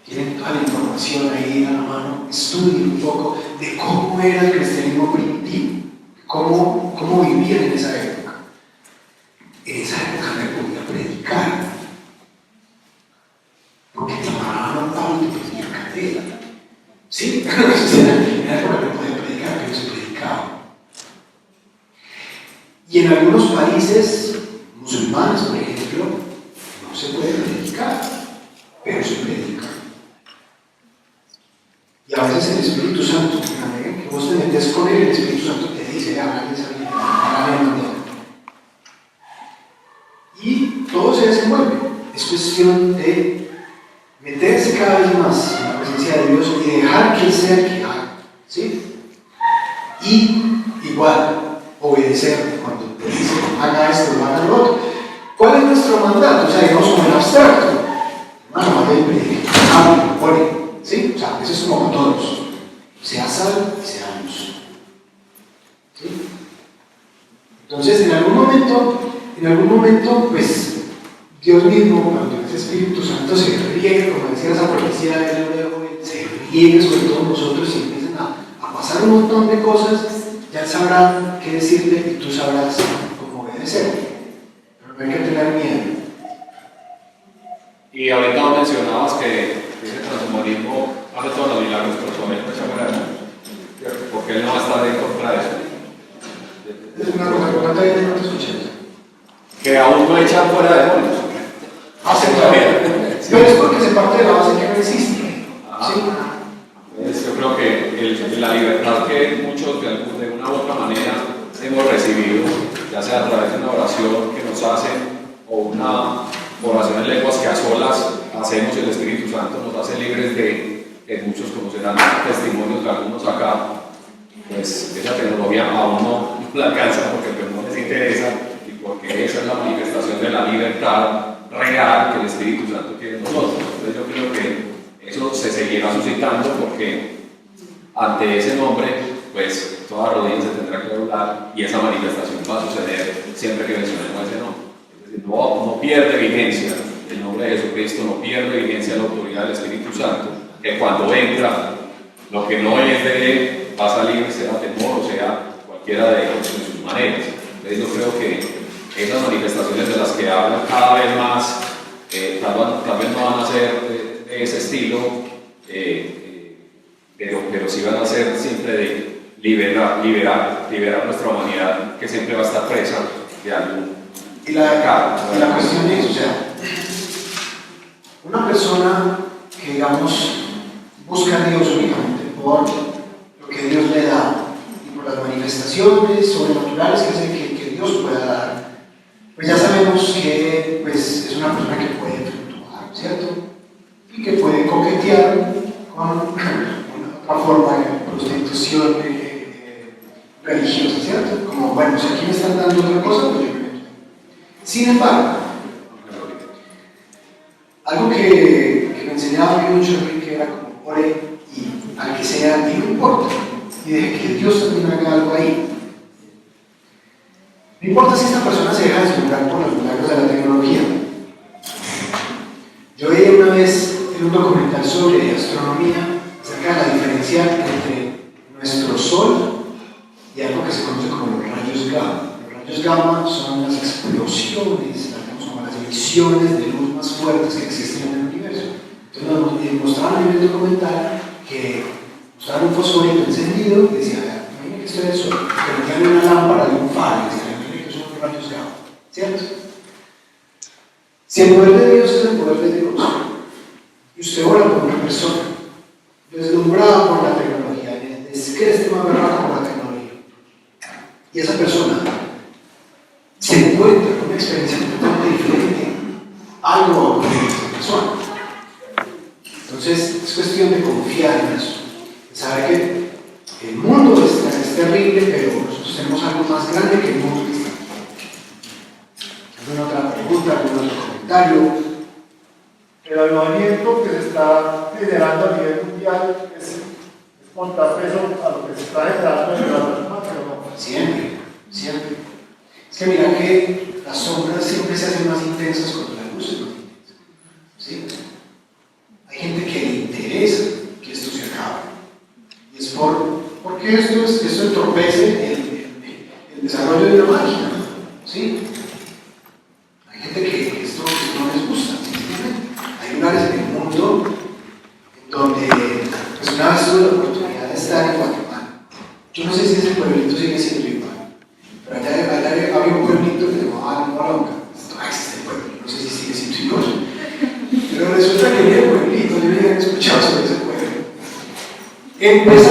Tienen toda la información ahí a la mano. Estudien un poco de cómo era el cristianismo primitivo, cómo vivían en esa época. En esa época me podía predicar, porque llamaban a Pablo y pedían candela. Sí, en la época me podía predicar, pero se predicaba. Y en algunos países musulmanes, por ejemplo, no se puede predicar, pero se predica. Y a veces el Espíritu Santo, que vos te metes con él, el Espíritu Santo te dice, háblale esa vida, háblale. Y todo se desenvuelve. Es cuestión de meterse cada vez más en la presencia de Dios y dejar que Él sea el que haga. ¿Sí? Y igual, obedecer cuando te dice, haga esto, haga lo otro. ¿Cuál es nuestro mandato? O sea, digamos como en abstracto. Hermano, vaya y predique, hable, ore. ¿Sí? O sea, eso es como con todos. Sea sal y sea luz. ¿Sí? Entonces, en algún momento, pues, Dios mismo, cuando ese Espíritu Santo se riegue, como decía esa profecía de Hebreo, se riegue sobre todos nosotros y empiezan a pasar un montón de cosas, ya Él sabrá qué decirle y tú sabrás cómo obedecer. Pero no hay que tener miedo. Y ahorita mencionabas que ese transhumanismo hace todos los milagros, pero todavía no se muere, ¿cierto? Porque Él no va a estar en contra de eso. Es una cosa que no te escuché. Que aún no echan fuera demonios. Sí, también. Pero es porque se parte de la base que no existe. ¿Sí? Yo creo que la libertad que muchos de una u otra manera hemos recibido, ya sea a través de una oración que nos hacen o una oración en lenguas que a solas hacemos, el Espíritu Santo nos hace libres de muchos conocerán testimonios de algunos acá, pues esa tecnología aún no la alcanza porque pues no les interesa y porque esa es la manifestación de la libertad real que el Espíritu Santo tiene en nosotros. Entonces yo creo que eso se seguirá suscitando porque ante ese nombre pues toda rodilla se tendrá que doblar y esa manifestación va a suceder siempre que mencionemos ese nombre. Es decir, no pierde vigencia el nombre de Jesucristo, no pierde vigencia la autoridad del Espíritu Santo, que cuando entra lo que no es de Él va a salir, sea temor o sea cualquiera de sus maneras. Entonces yo creo que esas manifestaciones de las que hablan cada vez más, tal vez no van a ser de ese estilo, pero sí van a ser siempre de liberar nuestra humanidad, que siempre va a estar presa de algún y la cuestión es, o sea, una persona que, digamos, busca a Dios únicamente por lo que Dios le da y por las manifestaciones sobrenaturales que Dios pueda dar, pues ya sabemos que pues, es una persona que puede fluctuar, ¿cierto? Y que puede coquetear con una otra forma de prostitución religiosa, ¿cierto? Como, bueno, si aquí me están dando otra cosa, pues yo me meto. Sin embargo, algo que enseñaba mucho Enrique era como ore y al que sea, y no importa, y deje que Dios también haga algo ahí. No importa si esta persona se deja deslumbrar por los milagros de la tecnología. Yo veía una vez en un documental sobre astronomía acerca de la diferencia entre nuestro Sol y algo que se conoce como los rayos gamma. Los rayos gamma son las explosiones, como las emisiones de luz más fuertes que existen en el universo. Entonces nos mostraban en el documental que mostraban un fosforito encendido y decía, imagínate que esto es el Sol, que tenían una lámpara de un faro y decían, imagínate que son los rayos gamma, ¿cierto? Si el poder de Dios es el poder de Dios, y usted ora por una persona, deslumbrada por la tecnología, es que esté más berraco por la tecnología, y esa persona se encuentra con una experiencia completamente diferente, algo va a ocurrir en esa persona. Entonces, es cuestión de confiar en eso, de saber que el mundo es terrible, pero nosotros tenemos algo más grande que el mundo que está. ¿Alguna otra pregunta, algún otro comentario? El avivamiento que se está generando a nivel mundial es contrapeso a lo que se está generando en la transformación, ¿no? Siempre, siempre. Es que mira que las sombras siempre se hacen más intensas cuando la luz es más intensa. ¿Sí? Hay gente que le interesa que esto se acabe. Y es porque esto entorpece el desarrollo de una máquina. ¿Sí? Hay gente que esto no les gusta. Hay lugares en el mundo en donde, pues una vez tuve la oportunidad de estar en Guatemala. Yo no sé si ese pueblito sigue siendo igual, pero allá había un pueblito que se llamaba Moronga. Esto existe el pueblo, no sé si sigue siendo igual. Pero resulta que había un pueblito, yo no había escuchado sobre ese pueblo. Empezó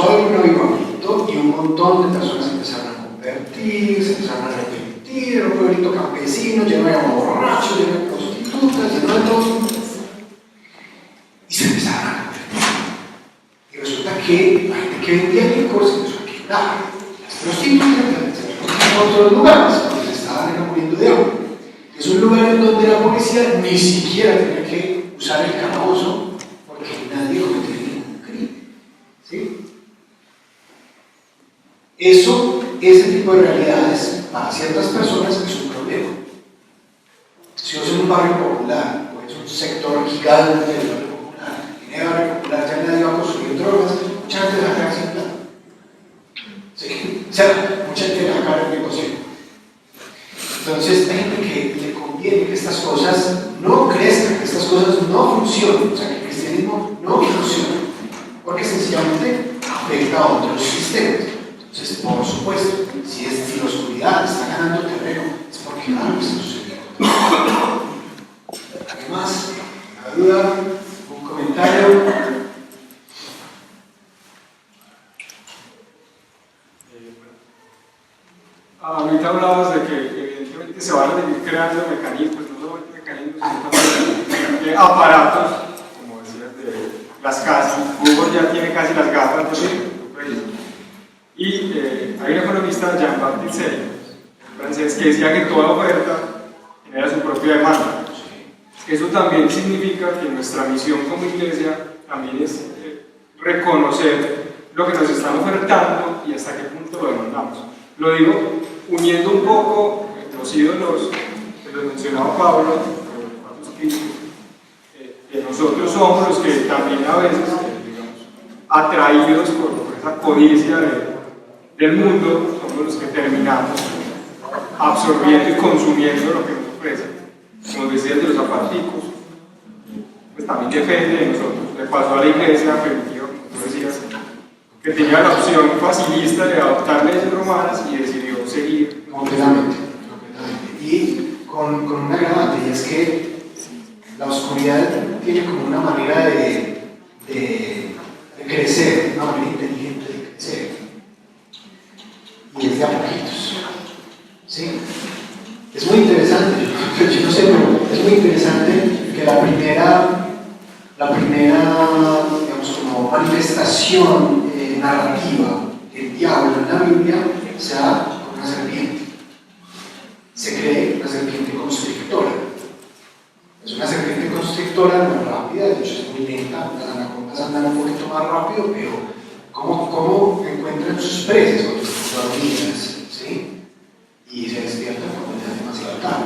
a haber un avivamiento y un montón de personas empezaron a convertir, se empezaron a arrepentir. Era un pueblito campesino, lleno de borrachos, lleno de prostitutas, lleno de todo. Y se empezaron a convertir. Y resulta que la gente que vendía licor se empezó a quebrar. Las prostitutas se a otros lugares donde se estaban muriendo de hambre. Es un lugar en donde la policía ni siquiera tenía que usar el calabozo porque nadie cometía ningún crimen. ¿Sí? Ese tipo de realidades para ciertas personas es un problema. Si es un barrio popular o es un sector gigante del barrio popular, y en el barrio popular ya nadie va a consumir drogas, mucha gente se va a quedar sin plata. ¿Sí? O sea, mucha gente va a caer en el negocio. Entonces, hay gente que le conviene que estas cosas no crezcan, que estas cosas no funcionen, o sea, que el cristianismo no funcione, porque sencillamente afecta a otros sistemas. Entonces, por supuesto, si la oscuridad está ganando terreno, es porque algo está sucediendo. ¿Alguien más? ¿Alguna duda? ¿Un comentario? Ahorita hablabas de que evidentemente se van a seguir creando mecanismos, no solamente mecanismos, sino también aparatos, como decías, de las casas. Google ya tiene casi las gafas de y hay un economista, Jean-Baptiste Say, francés, que decía que toda oferta genera su propia demanda. Eso también significa que nuestra misión como iglesia también es reconocer lo que nos están ofertando y hasta qué punto lo demandamos. Lo digo uniendo un poco los ídolos que lo mencionaba Pablo, que nosotros somos los que también a veces, digamos, atraídos por esa codicia del mundo, somos los que terminamos absorbiendo y consumiendo lo que nos ofrecen. Como decías de los zapaticos, pues también depende de nosotros. Le pasó a la iglesia primitiva, como tú decías, que tenía la opción facilista de adoptar leyes romanas y decidió seguir. Completamente. Y con un agravante, y es que la oscuridad tiene como una manera de crecer, una manera inteligente de crecer. Y es de a poquitos. ¿Sí? Es muy interesante, yo no sé, pero es muy interesante que la primera digamos, como manifestación narrativa del diablo en la Biblia sea con una serpiente. Se cree una serpiente constrictora. Es una serpiente constrictora narrada rápida, de hecho es muy lenta, las anacondas andan un poquito más rápido, pero ¿cómo encuentran sus presas o sus hormigas? ¿Sí? Y se despiertan cuando ya es demasiado tarde.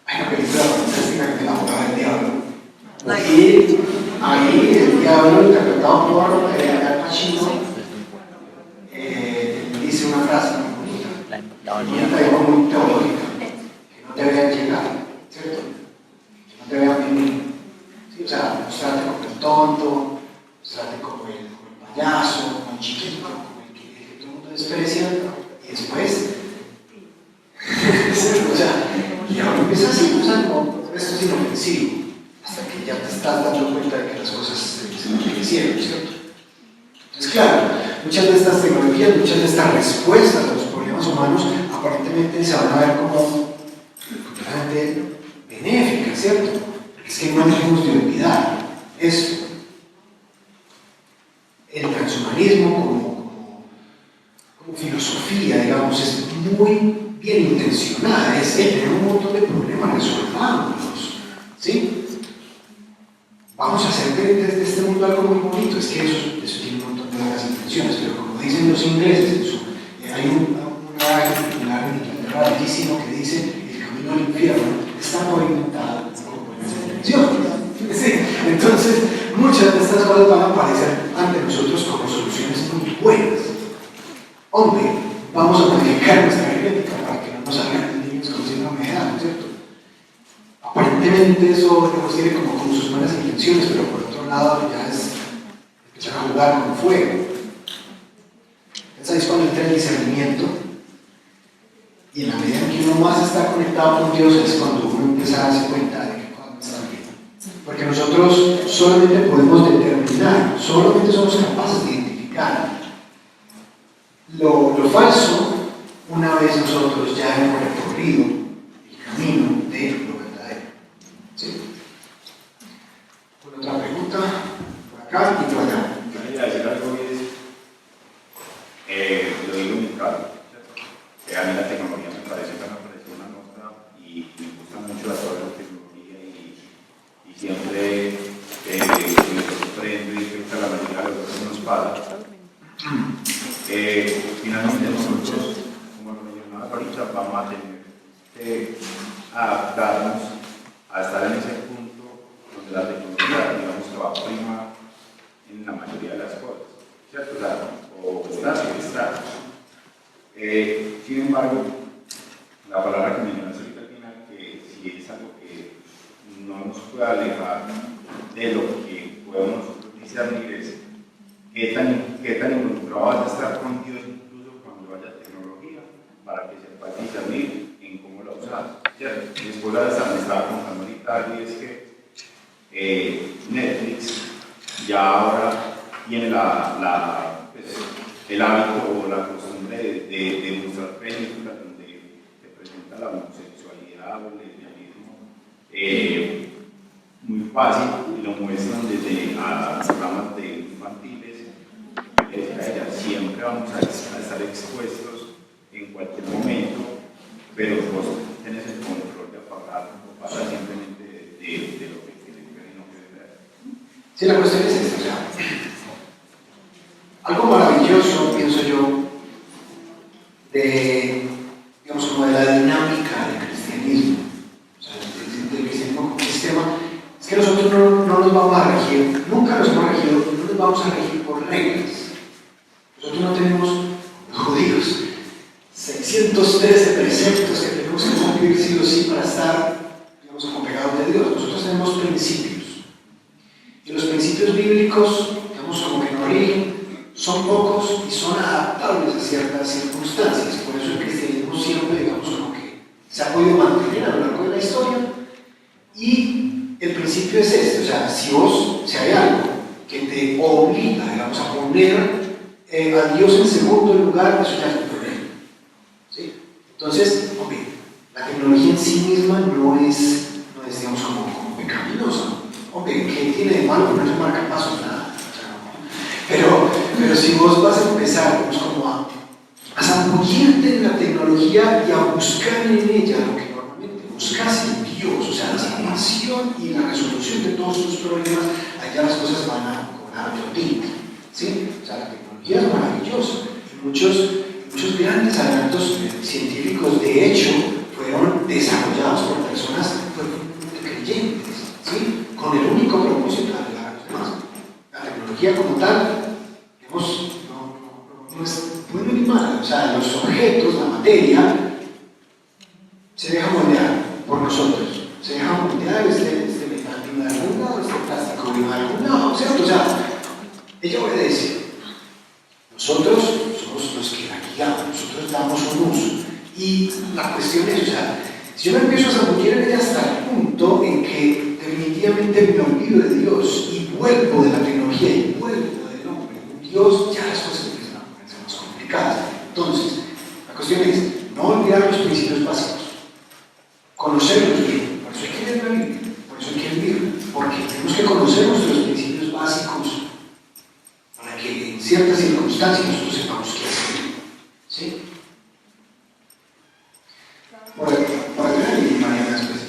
Hay una película fantástica que se llama El Diablo. Y ahí el diablo, interpretado por Al Pacino, dice una frase muy bonita y muy teológica: que no te vean llegar, ¿cierto? Que no te vean venir. ¿Sí? O sea, mostrarte como el tonto, mostrarte como el payaso, como el chiquito, como el que todo el mundo desprecia, y después, o sea, el diablo empieza así, o sea, no, esto es inofensivo, hasta que ya te estás dando cuenta de que las cosas se enriquecieron, ¿cierto? Entonces, claro, muchas de estas tecnologías, muchas de estas respuestas a los problemas humanos aparentemente se van a ver como completamente benéficas, ¿cierto? Porque es que no debemos de olvidar eso. El transhumanismo como filosofía, digamos, es muy bien intencionada, es tener un montón de problemas, resolvámoslos, ¿sí? Vamos a hacer de este mundo algo muy bonito. Es que eso tiene un montón de buenas intenciones, pero como dicen los ingleses, hay una titular en Inglaterra bellísimo que dice: el camino al infierno está pavimentado con buenas intenciones. Sí. Entonces, muchas de estas cosas van a aparecer ante nosotros como soluciones muy buenas. Hombre, vamos a modificar nuestra genética para que no nos salgan niños con síndrome de Down, ¿cierto? Aparentemente eso tiene como sus buenas intenciones, pero por otro lado ya es empezar a jugar con fuego. Entonces ahí es cuando entra el discernimiento, y en la medida en que uno más está conectado con Dios es cuando uno empieza a darse cuenta de que cosas no están bien. Porque nosotros solamente podemos determinar, solamente somos capaces de identificar lo falso una vez nosotros ya hemos recorrido el camino de lo verdadero. ¿Sí? ¿Otra pregunta? Por acá y por allá. Yo quería decir algo lo digo en mi caso. A mí la tecnología me parece una nota y me gusta mucho la tecnología y siempre me sorprendo y creo que a la mayoría de los que nos pasa. Finalmente nosotros, como lo mencionaba ahorita, vamos a tener que adaptarnos a estar en ese punto donde la tecnología, digamos, que va a primar en la mayoría de las cosas, ¿cierto? O sea, o estás o estás. Sin embargo, la palabra que mencionaste ahorita al final, que si es algo que no nos puede alejar de lo que podemos nosotros discernir, es qué tan involucrado vas a estar con Dios incluso cuando haya tecnología, para que sepas discernir en cómo la usas, ¿cierto? Mi esposa me estaba contando ahorita, y es que Netflix ya ahora tiene el hábito o la costumbre de mostrar películas donde se presenta la homosexualidad o el lesbianismo muy fácil, y lo muestran desde a programas de infantiles. Siempre vamos a estar expuestos en cualquier momento, pero vos tenés el control de apagar o pasar simplemente de lo que quieres ver y no quieres ver. Sí, la cuestión es esta, o sea, algo maravilloso, pienso yo, digamos, como de la dinámica del cristianismo, o sea, del cristianismo como sistema, es que nosotros no nos vamos a regir, nunca nos hemos regido, no nos vamos a regir por reglas. Nosotros no tenemos, los judíos, 613 preceptos que tenemos que cumplir sí o sí para estar, digamos, como pegados de Dios. Nosotros tenemos principios. Y los principios bíblicos, digamos, como que no rigen, son pocos y son adaptables a ciertas circunstancias. Por eso el cristianismo siempre, digamos, como que se ha podido mantener a lo largo de la historia. Y el principio es este, o sea, si hay algo que te obliga, digamos, a poner a Dios en segundo lugar, eso ya es un problema. ¿Sí? Entonces, hombre, la tecnología en sí misma no es digamos, como pecaminosa. Hombre, ¿qué tiene de malo ponerse marcapasos? Nada. O sea, no. Pero si vos vas a empezar, digamos, como a zambullirte en la tecnología y a buscar en ella lo que normalmente buscas en Dios, o sea, la salvación y la resolución de todos tus problemas, allá las cosas van a cobrar otro tinte, ¿sí? O sea, la tecnología es maravillosa. Muchos grandes adelantos científicos, de hecho, fueron desarrollados por personas profundamente creyentes, ¿sí? Con el único propósito de ayudar a los demás. La tecnología como tal, digamos, no es bueno ni malo. O sea, los objetos, la materia, se deja moldear por nosotros. Se deja moldear este metal vino de algún lado, este plástico vino de algún lado, ¿cierto? O sea, ella obedece. Nosotros somos los que la guiamos, nosotros damos un uso. Y la cuestión es, o sea, si yo me empiezo a zambullir en ella hasta el punto en que definitivamente me olvido de Dios y vuelvo de la tecnología y vuelvo del hombre, Dios, ya las cosas empiezan a ponerse más complicadas. Entonces, la cuestión es no olvidar los principios básicos, conocerlos bien, por eso hay que leer la Biblia, por eso hay que vivir, porque tenemos que conocer nuestros principios básicos para que en ciertas circunstancias nosotros sepamos qué hacer. ¿Sí? Por acá y Mariana después.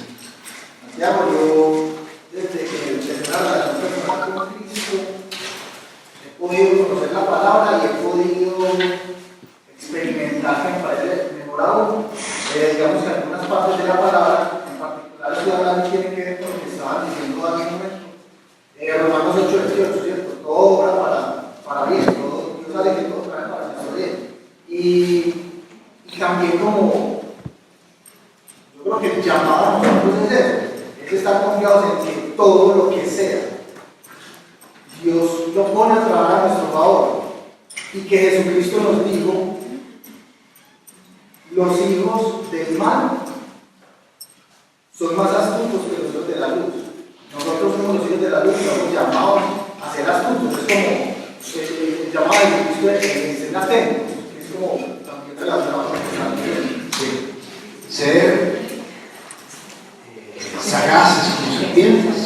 Santiago, yo desde que empecé la relación personal con Cristo he podido conocer la palabra y he podido experimentar que me parece mejorado. Digamos que algunas partes de la palabra, en particular estoy hablando y tiene que ver con lo que estaban diciendo hace un momento. Romanos 8:28, ¿cierto? Todo obra para bien, todo, Dios sabe que todo trae para nuestro bien. Y también como yo creo que el llamado a nosotros es eso, es estar confiados en que todo lo que sea, Dios lo pone a trabajar a nuestro favor. Y que Jesucristo nos dijo, los hijos del mal son más astutos que los hijos de la luz. Nosotros somos los hijos de la luz y somos llamados a ser astutos. Es como el llamado de Cristo de ser atentos, que es como también relacionado con el Ser sagaces como serpientes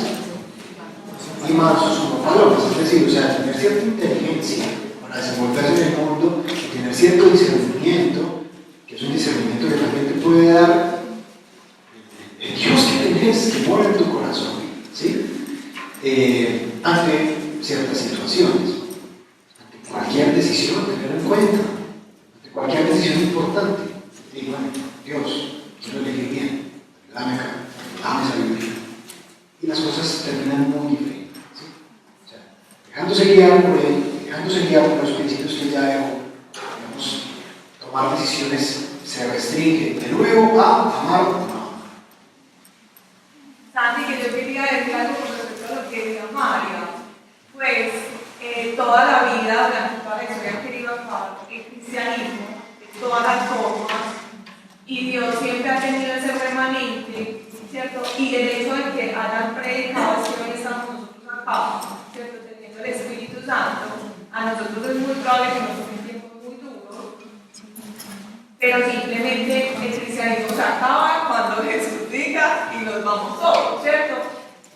y mansos como palomas, es decir, o sea, tener cierta inteligencia para desenvolverse en el mundo y tener cierto discernimiento, que es un discernimiento que también te puede dar el Dios que tenés que mora en tu corazón, ¿sí? Ante ciertas situaciones, ante cualquier decisión, tener en cuenta, ante cualquier decisión importante, y bueno, Dios, quiero elegir bien, dame acá, dame sabiduría. Y las cosas terminan muy diferentes, ¿sí? O sea, dejándose guiar por él, dejándose guiar por los principios que ya dejó, digamos, tomar decisiones se restringe de nuevo a amar o no. Santi, que yo quería decir algo con respecto a lo que decía María. Pues toda la vida, durante toda la historia, han querido acabar el cristianismo de todas las formas, y Dios siempre ha tenido ese remanente, ¿cierto? Y el hecho de que hayan predicado, es que hoy estamos nosotros acá, ¿cierto? Teniendo el Espíritu Santo, a nosotros es muy probable que nos tomen tiempos muy duros, pero simplemente el cristianismo se acaba cuando Jesús diga y nos vamos todos, ¿cierto?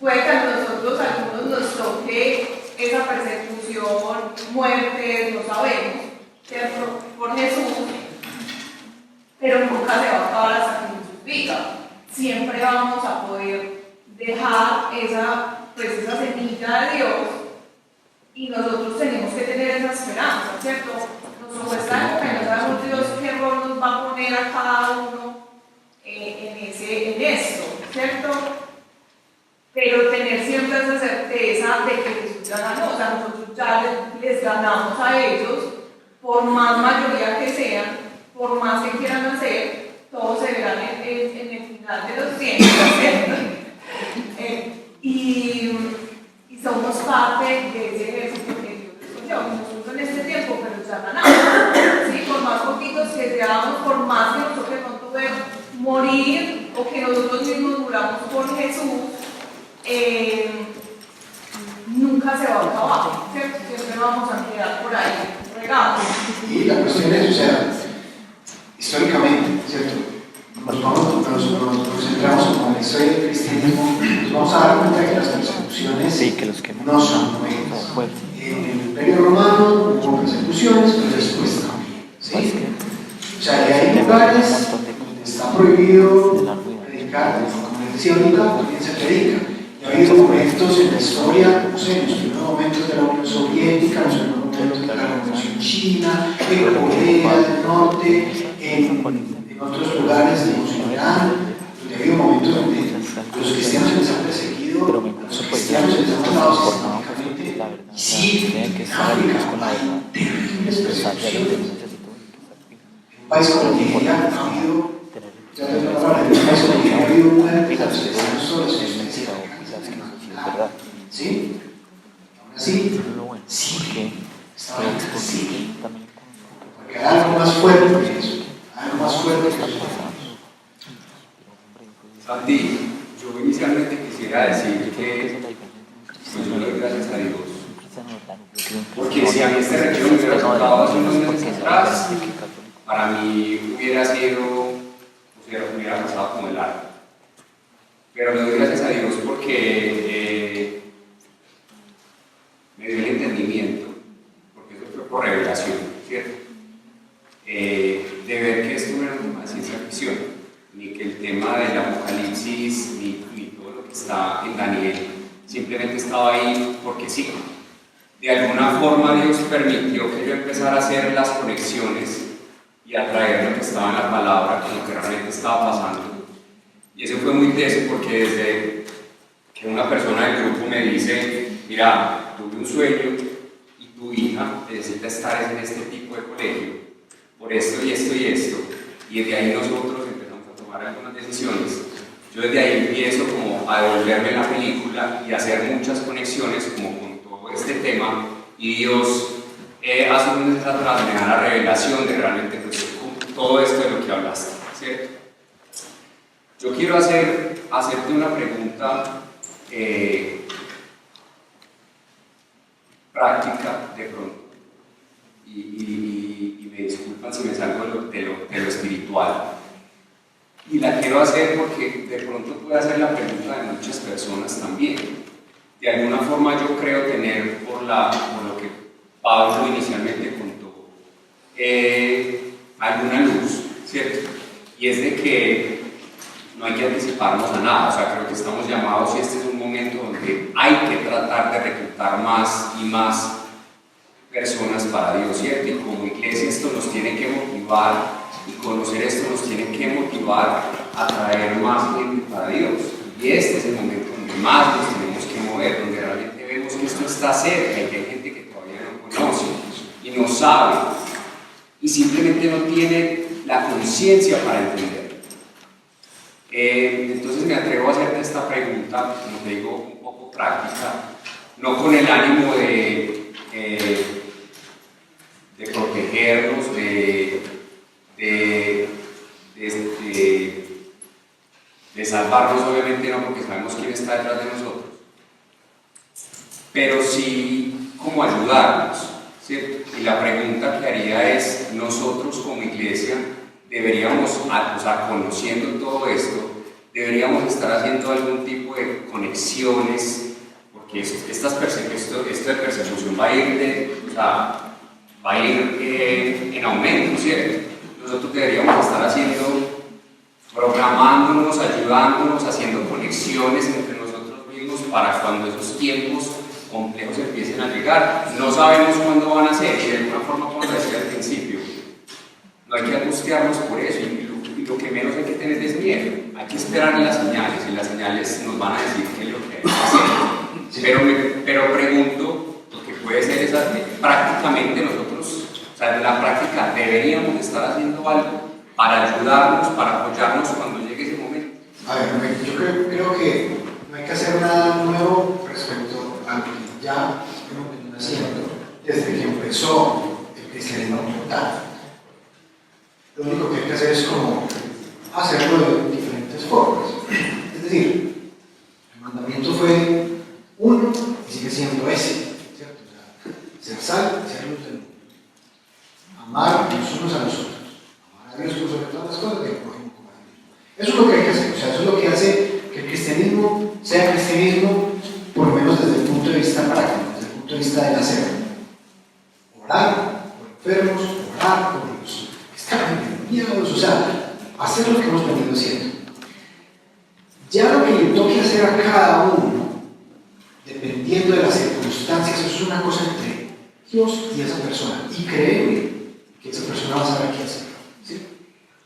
Puede que a nosotros, algunos, nos toque esa persecución, muerte, no sabemos, ¿cierto? Por Jesús, pero nunca se va a acabar hasta que Jesús diga. Siempre vamos a poder dejar esa semilla de Dios, y nosotros tenemos que tener esa esperanza, ¿cierto? Nos muestra que no sabemos Dios qué rol nos va a poner a cada uno en esto, ¿cierto? Pero tener siempre esa certeza de que Jesús ya ganó, o sea, nosotros ya les ganamos a ellos, por más mayoría que sean, por más que quieran hacer, todos se verán en el final de los tiempos, ¿cierto? Y somos parte de ese ejército que Dios escogió. Nosotros en este tiempo, pero ya ganamos, ¿sí? Por más poquitos que seamos, por más que nosotros de pronto debemos morir o que nosotros mismos muramos por Jesús, nunca se va a acabar, ¿cierto? Siempre vamos a quedar por ahí regados. Y la cuestión es, o sea, históricamente, ¿cierto? Nos centramos como en la historia del cristianismo, nos vamos a dar cuenta que las persecuciones no son nuevas. En el Imperio Romano hubo persecuciones, pero después también, ¿sí? O sea, hay lugares donde está prohibido predicar, como les decía ahorita, también se predica. Y ha habido momentos en la historia, no sé, en los primeros momentos de la Unión Soviética, en los primeros momentos de la Revolución China, en Corea del Norte, en otros lugares, digamos, en Irán, donde ha habido momentos donde los cristianos se les han perseguido, a los cristianos se les han matado sistemáticamente, y sí, en África hay terribles persecuciones. En un país como Nigeria ha habido, ya te voy a hablar, en un país como Nigeria ha habido muertes a los cristianos solos que se les ¿verdad? ¿Sí? Aún así, sí, esta vaina sigue. Porque hay algo más fuerte que eso. Hay algo más fuerte que eso. Santi, yo inicialmente quisiera decir que pues, yo le doy gracias a Dios. Porque si a mí este retiro me hubiera tocado hace unos meses atrás, para mí hubiera pasado como el arco. Pero le doy gracias a Dios porque me dio el entendimiento, porque eso fue por revelación, ¿cierto? De ver que esto no era un tema de ciencia ficción, ni que el tema del apocalipsis, ni todo lo que está en Daniel, simplemente estaba ahí porque sí. De alguna forma Dios permitió que yo empezara a hacer las conexiones y a traer lo que estaba en la palabra con lo que realmente estaba pasando. Y eso fue muy teso porque desde que una persona del grupo me dice, mira, tuve un sueño y tu hija necesita estar en este tipo de colegio, por esto y esto y esto, y desde ahí nosotros empezamos a tomar algunas decisiones. Yo desde ahí empiezo como a devolverme la película y a hacer muchas conexiones como con todo este tema, y Dios hace unos meses atrás me da la revelación de realmente pues, todo esto de lo que hablaste, ¿cierto? Yo quiero hacerte una pregunta práctica de pronto, y me disculpan si me salgo de lo espiritual, y la quiero hacer porque de pronto puede hacer la pregunta de muchas personas también. De alguna forma yo creo tener, por lo que Pablo inicialmente contó, alguna luz, ¿cierto? Y es de que no hay que anticiparnos a nada, o sea, creo que estamos llamados y este es un momento donde hay que tratar de reclutar más y más personas para Dios, ¿cierto? Y como iglesia esto nos tiene que motivar, y conocer esto nos tiene que motivar a traer más gente para Dios. Y este es el momento donde más nos tenemos que mover, donde realmente vemos que esto está cerca y que hay gente que todavía no conoce y no sabe y simplemente no tiene la conciencia para entender. Entonces me atrevo a hacerte esta pregunta, como te digo, un poco práctica, no con el ánimo de protegernos, de salvarnos, obviamente no, porque sabemos quién está detrás de nosotros, pero sí como ayudarnos, ¿cierto? Y la pregunta que haría es, nosotros como iglesia deberíamos, o sea, conociendo todo esto, deberíamos estar haciendo algún tipo de conexiones, porque esto de persecución va a ir en aumento, ¿cierto? Nosotros deberíamos estar programándonos, ayudándonos, haciendo conexiones entre nosotros mismos para cuando esos tiempos complejos empiecen a llegar. No sabemos cuándo van a ser, y de alguna forma, como decía al principio, no hay que angustiarnos por eso, y lo que menos hay que tener es miedo. Hay que esperar en las señales, y las señales nos van a decir qué es lo que hay que hacer. Pero pregunto, lo que puede ser es prácticamente nosotros, o sea, en la práctica deberíamos estar haciendo algo para ayudarnos, para apoyarnos cuando llegue ese momento. A ver, yo creo que no hay que hacer nada nuevo respecto a lo que ya hemos venido haciendo desde que empezó el cristianismo total. Lo único que hay que hacer es como hacerlo de diferentes formas. Es decir, el mandamiento fue uno y sigue siendo ese, ¿cierto? O sea, ser sal y ser luz del mundo. Amar los unos a los otros. Amar a Dios por sobre todas las cosas y al prójimo como a Dios mismo. Eso es lo que hay que hacer. O sea, eso es lo que hace que el cristianismo sea cristianismo, por lo menos desde el punto de vista práctico, desde el punto de vista del hacer. Orar por enfermos, orar por los que están endemoniados, o sea, hacer lo que hemos venido haciendo. Ya lo que conocer a cada uno, dependiendo de las circunstancias, eso es una cosa entre Dios y esa persona. Y créeme que esa persona va a saber qué hacer. ¿Sí?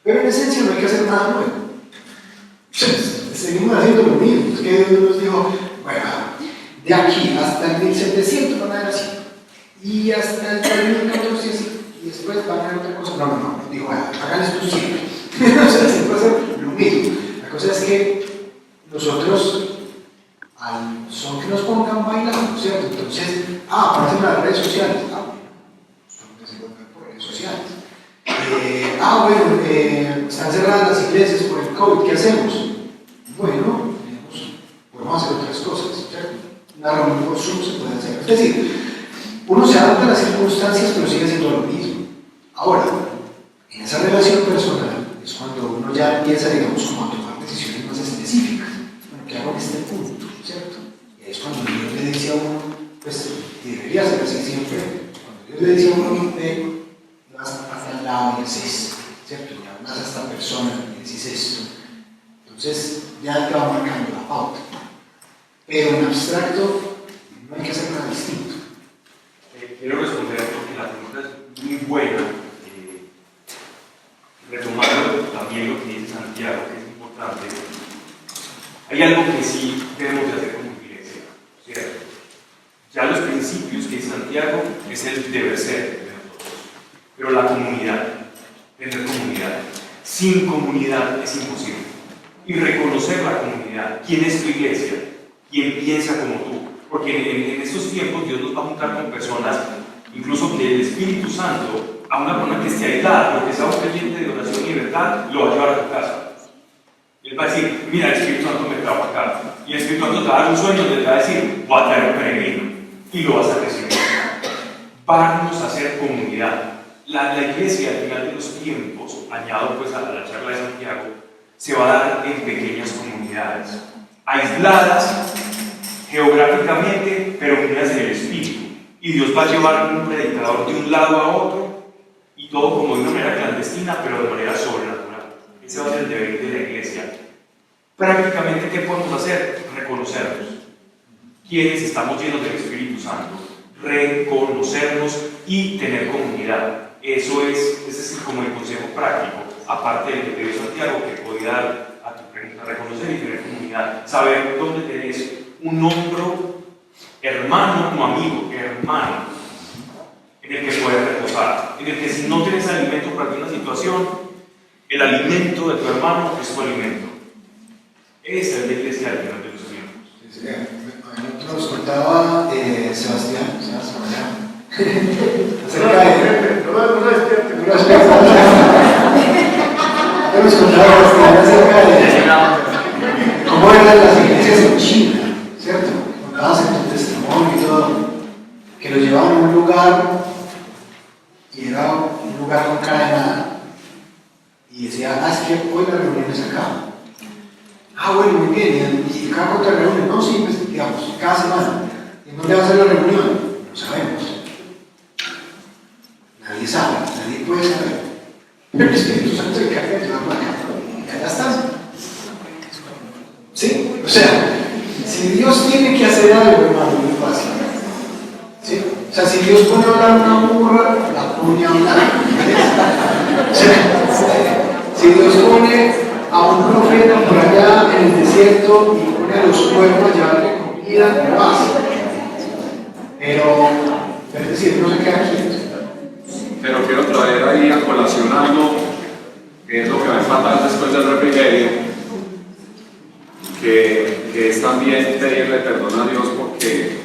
Pero en esencia no hay que hacer nada nuevo. Seguimos haciendo lo mismo. Es que Dios nos dijo, bueno, de aquí hasta el 1700 van a ver así. Y hasta el 2014 así. Y después van a ver otra cosa. No. Dijo, bueno, hagan esto siempre. O sea, siempre hacer lo mismo. La cosa es que nosotros, al son que nos pongan bailando, ¿cierto? Entonces, aparte de las redes sociales, son que se pongan por redes sociales. Están cerradas las iglesias por el COVID, ¿qué hacemos? Bueno, podemos hacer otras cosas, ¿cierto? Una reunión por Zoom se puede hacer. Es decir, uno se adapta a las circunstancias, pero sigue haciendo lo mismo. Ahora, en esa relación personal es cuando uno ya empieza, digamos, como a tomar decisiones más específicas. Bueno, ¿qué hago en este punto? ¿Cierto? Y ahí es cuando Dios le dice a uno, pues, y debería ser así siempre, cuando Dios le dice a uno, ve, vas hasta el lado y haces, ¿cierto? Y hablas a esta persona y decís esto. Entonces, ya te va marcando la pauta. Pero en abstracto, no hay que hacer nada distinto. Quiero responder porque la pregunta es muy buena. Retomando también lo que dice Santiago, que es importante. Hay algo que sí debemos de hacer como iglesia, ¿cierto? Ya los principios que dice Santiago es el deber ser de nosotros. Pero la comunidad, tener comunidad. Sin comunidad es imposible. Y reconocer la comunidad. ¿Quién es tu iglesia? ¿Quién piensa como tú? Porque en estos tiempos Dios nos va a juntar con personas, incluso que el Espíritu Santo, a una persona que esté aislada, porque sea un creyente de oración y libertad, lo va a llevar a tu casa. Él va a decir, mira, el Espíritu Santo me trajo acá. Y el Espíritu Santo te va a dar un sueño donde te va a decir, voy a traer un peregrino. Y lo vas a recibir. Vamos a hacer comunidad. La iglesia al final de los tiempos, añado pues a la charla de Santiago, se va a dar en pequeñas comunidades, aisladas geográficamente, pero unidas en el Espíritu. Y Dios va a llevar un predicador de un lado a otro, y todo como de una manera clandestina, pero de manera sobrenatural. Ese va a ser el deber de la iglesia. Prácticamente, ¿qué podemos hacer? Reconocernos. Quienes estamos llenos del Espíritu Santo. Reconocernos y tener comunidad. Ese es como el consejo práctico, aparte del que te dio Santiago, que puede dar a tu pregunta, reconocer y tener comunidad. Saber dónde tenés un hombro hermano o amigo, hermano, en el que puedes reposar, en el que si no tienes alimento para alguna situación, el alimento de tu hermano es tu alimento. Esa es la iglesia al final de los tiempos. Nos contaba Sebastián acerca de... No despierte. Nos contaba Sebastián acerca de cómo eran las iglesias en China, ¿cierto? Contabas en tu testimonio y todo, que lo llevaban a un lugar y era un lugar con cara de nada. Y decía, es que hoy la reunión es acá. Bueno, muy bien, ¿y cada cuánto reúnen? No, sí, pues, digamos, cada semana. ¿Y dónde va a ser la reunión? No sabemos. Nadie sabe, nadie puede saber. Pero el Espíritu Santo se encarga de llevarlo acá. Y allá está. ¿Sí? O sea, si Dios tiene que hacer algo, hermano, muy fácil. ¿Sí? O sea, si Dios pone a hablar una burra, la pone a hablar. O sea, si Dios pone a un profeta por allá en el desierto y pone a los pueblos a llevarle comida, lo hace. Pero, es decir, no se queda quieto. Pero quiero traer ahí a colación algo que es lo que va a empatar después del refrigerio, que es también pedirle perdón a Dios porque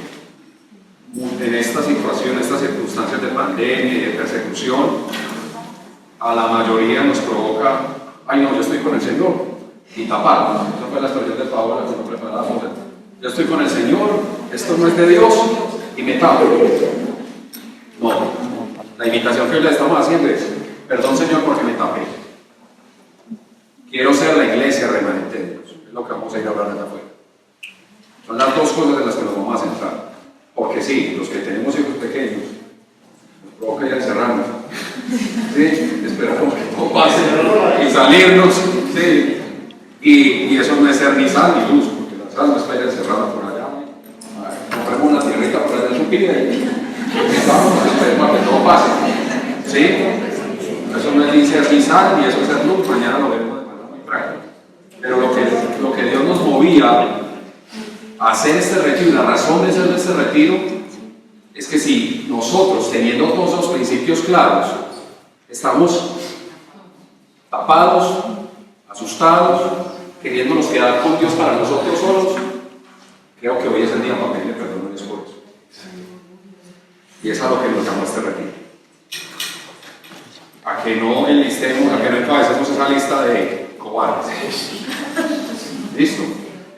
en esta situación, estas circunstancias de pandemia y de persecución, a la mayoría nos provoca, ay no, yo estoy con el Señor, y tapar, ¿no? Esa fue la expresión de Paola que no preparamos. Yo estoy con el Señor, esto no es de Dios, y me tapo. No, la invitación que hoy le estamos haciendo es, perdón Señor porque me tapé. Quiero ser la iglesia remanente de Dios, es lo que vamos a ir a hablar de afuera. Son las dos cosas en las que nos vamos a centrar. Porque sí, los que tenemos hijos pequeños, nos provoca ya encerrarnos. ¿Sí? Esperar como que todo pase y salirnos. ¿Sí? Y eso no es ser ni sal ni luz, porque la sal no es salen y eso es el look, mañana lo vemos de manera muy práctica. Pero lo que Dios nos movía a hacer este retiro, la razón de hacer este retiro, es que si nosotros, teniendo todos esos principios claros, estamos tapados, asustados, queriéndonos quedar con Dios para nosotros solos, creo que hoy es el día para pedirle perdón al esposo. Y es a lo que nos llama este retiro. A que no enlistemos, a que no encabecemos esa lista de cobardes. ¿Listo?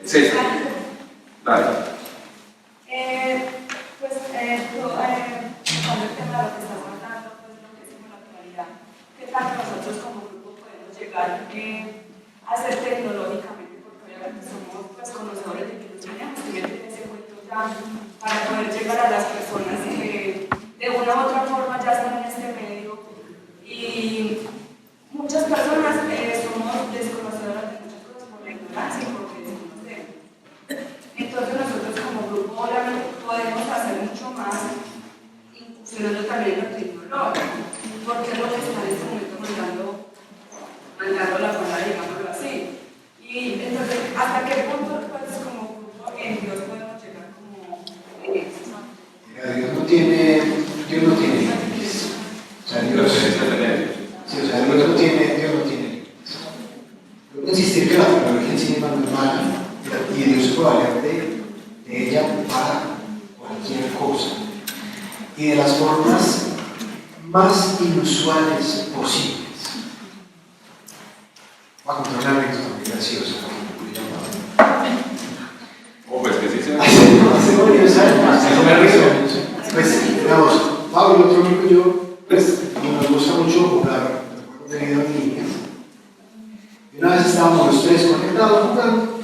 Es eso. Dale. Pues, cuando el tema de lo que estás hablando, pues lo que es como la actualidad, ¿qué tanto nosotros como grupo podemos llegar a ser tecnológicamente? Porque obviamente somos pues, conocedores de que los tenemos que meter ese cuento ya para poder llegar a las personas que de una u otra forma ya están en este medio. Y muchas personas somos desconocedoras de muchas cosas por la ignorancia y porque desconocemos. Entonces nosotros como grupo obviamente podemos hacer mucho más incursionando también en lo tecnológico, porque es lo que está en este momento mandando la palabra, digámoslo así. Y entonces, ¿hasta qué punto pues, como grupo en Dios podemos llegar como en eso? Dios no tiene límites. O sea, Dios no tiene límites. Yo puedo insistir que la tecnología en sí misma no es mala y Dios se puede valer de ella para cualquier cosa y de las formas más inusuales posibles. Voy a contar una anécdota muy graciosa. Pues que sí se ve. Hace varios años. Pues, digamos, Pablo, otro amigo y yo, pues, nos gusta mucho jugar contenido en línea. Y una vez estábamos los tres conectados jugando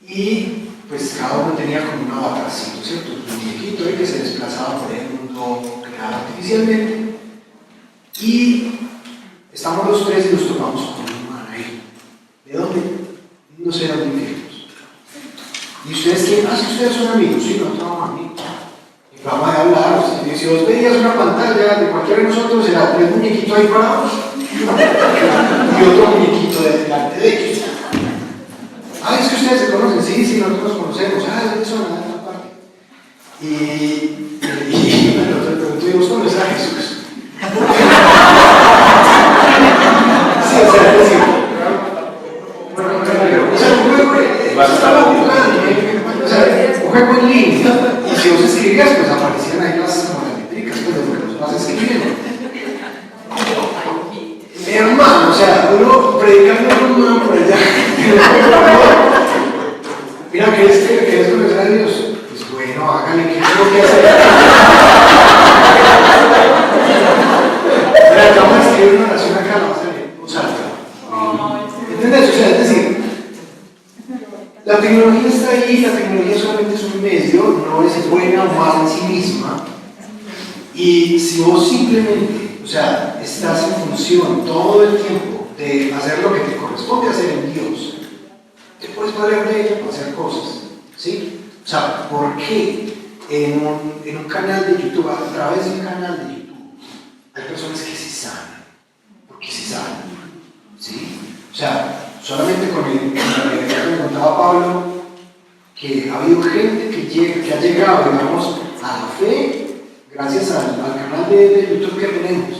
y pues cada uno tenía como un avatarcito, ¿cierto? Un muñequito ahí que se desplazaba por el mundo creado artificialmente. Y estamos los tres y nos topamos con un man ahí. ¿De dónde? No sé, eran muy viejos. ¿Y ustedes quién? Ah, si ustedes son amigos, sí, nosotros somos amigos. Y vamos a hablar, si vos veías una pantalla de cualquiera de nosotros, era un muñequito ahí parados y otro muñequito delante de ellos. Ah, es que ustedes se conocen, sí, nosotros nos conocemos. Ah, ¿de dónde son? De esta parte. Y bueno, te pregunto, ¿y vos conoces a Jesús? Sí, o sea, es decir, estaba jugando, o sea, un juego en línea, y si vos escribías, pues aparecían ahí las métricas, pues de lo que vos vas escribiendo. Hermano, o sea, uno predicando con una por allá. Mira, ¿quieres conocer a Dios? Pues bueno, hágale, ¿qué tengo que hacer? Mira, acabo de escribir una oración acá, la vas a leer, o sea, ¿entendés? O sea, es decir, la tecnología está ahí, la tecnología solamente es un medio, no es buena o mala en sí misma. Y si vos simplemente, o sea, estás en función todo el tiempo de hacer lo que te corresponde hacer en Dios, te puedes valer de ella para hacer cosas, ¿sí? O sea, ¿por qué en un canal de YouTube, a través de un canal de YouTube, hay personas que se sanan? Porque se sanan, ¿sí? O sea, solamente con el que me contaba Pablo, que ha habido gente que ha llegado, digamos, a la fe gracias al canal de YouTube que tenemos.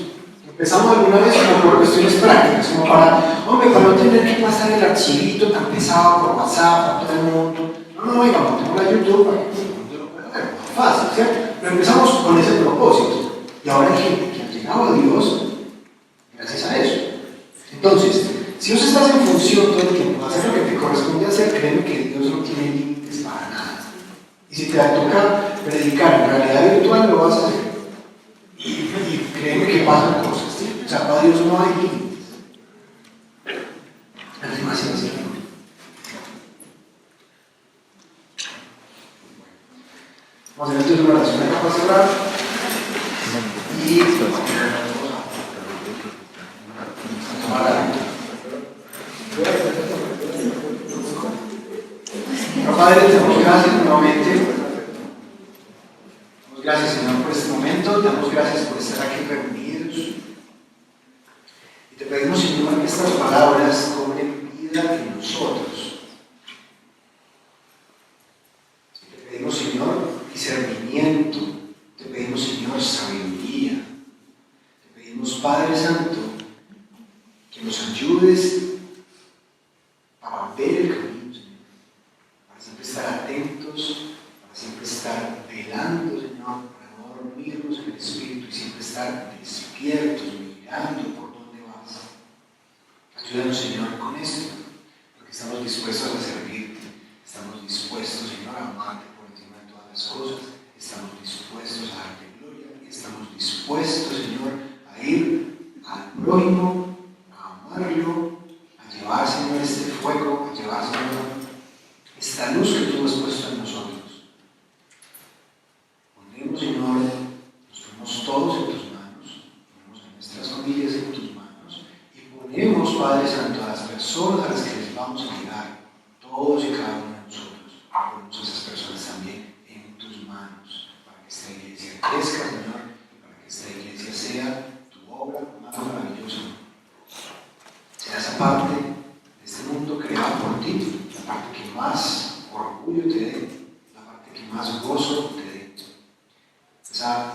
Empezamos alguna vez como por cuestiones prácticas, como para no tener que pasar el archivito tan pesado por WhatsApp a todo el mundo. No, oiga, montemos a YouTube para que todo el mundo lo pueda ver. Fácil, ¿cierto? Pero empezamos con ese propósito. Y ahora hay gente que ha llegado a Dios gracias a eso. Entonces, si vos estás en función todo el tiempo, hacer lo que te corresponde hacer, créeme que Dios no tiene límites para nada. Y si te va a tocar predicar en realidad virtual, lo vas a hacer. Y créeme que pasan cosas, ¿sí? O sea, para Dios no hay límites. Es demasiado cierto. Vamos a hacer entonces una oración acá para cerrar. Y tomar la lectura. Pero Padre, te damos gracias nuevamente. Damos gracias, Señor, por este momento. Te damos gracias por estar aquí reunidos. Y te pedimos, Señor, que estas palabras cobren vida en nosotros. Te pedimos, Señor, discernimiento. Te pedimos, Señor, sabiduría. Te pedimos, Padre Santo, que nos ayudes para ver el camino, Señor. Para siempre estar atentos, para siempre estar velando, Señor, para no dormirnos en el Espíritu y siempre estar despiertos, mirando por dónde vas. Ayúdanos, Señor, con esto, porque estamos dispuestos a servirte, estamos dispuestos, Señor, a amarte por encima de todas las cosas, estamos dispuestos a darte gloria, estamos dispuestos, Señor, a ir al prójimo, a amarlo, a llevar, Señor, este fuego, a llevar, Señor, esta luz que tú has puesto en nosotros. Ponemos, Señor, nos ponemos todos en tus manos, ponemos a nuestras familias en tus manos y ponemos, Padre Santo, a las personas a las que les vamos a llegar, todos y cada uno de nosotros, ponemos a esas personas también en tus manos, para que esta iglesia crezca, Señor, y para que esta iglesia sea tu obra más maravillosa. Sea esa parte de este mundo creado por ti, la parte que más orgullo te dé, la parte que más gozo te dé. Esa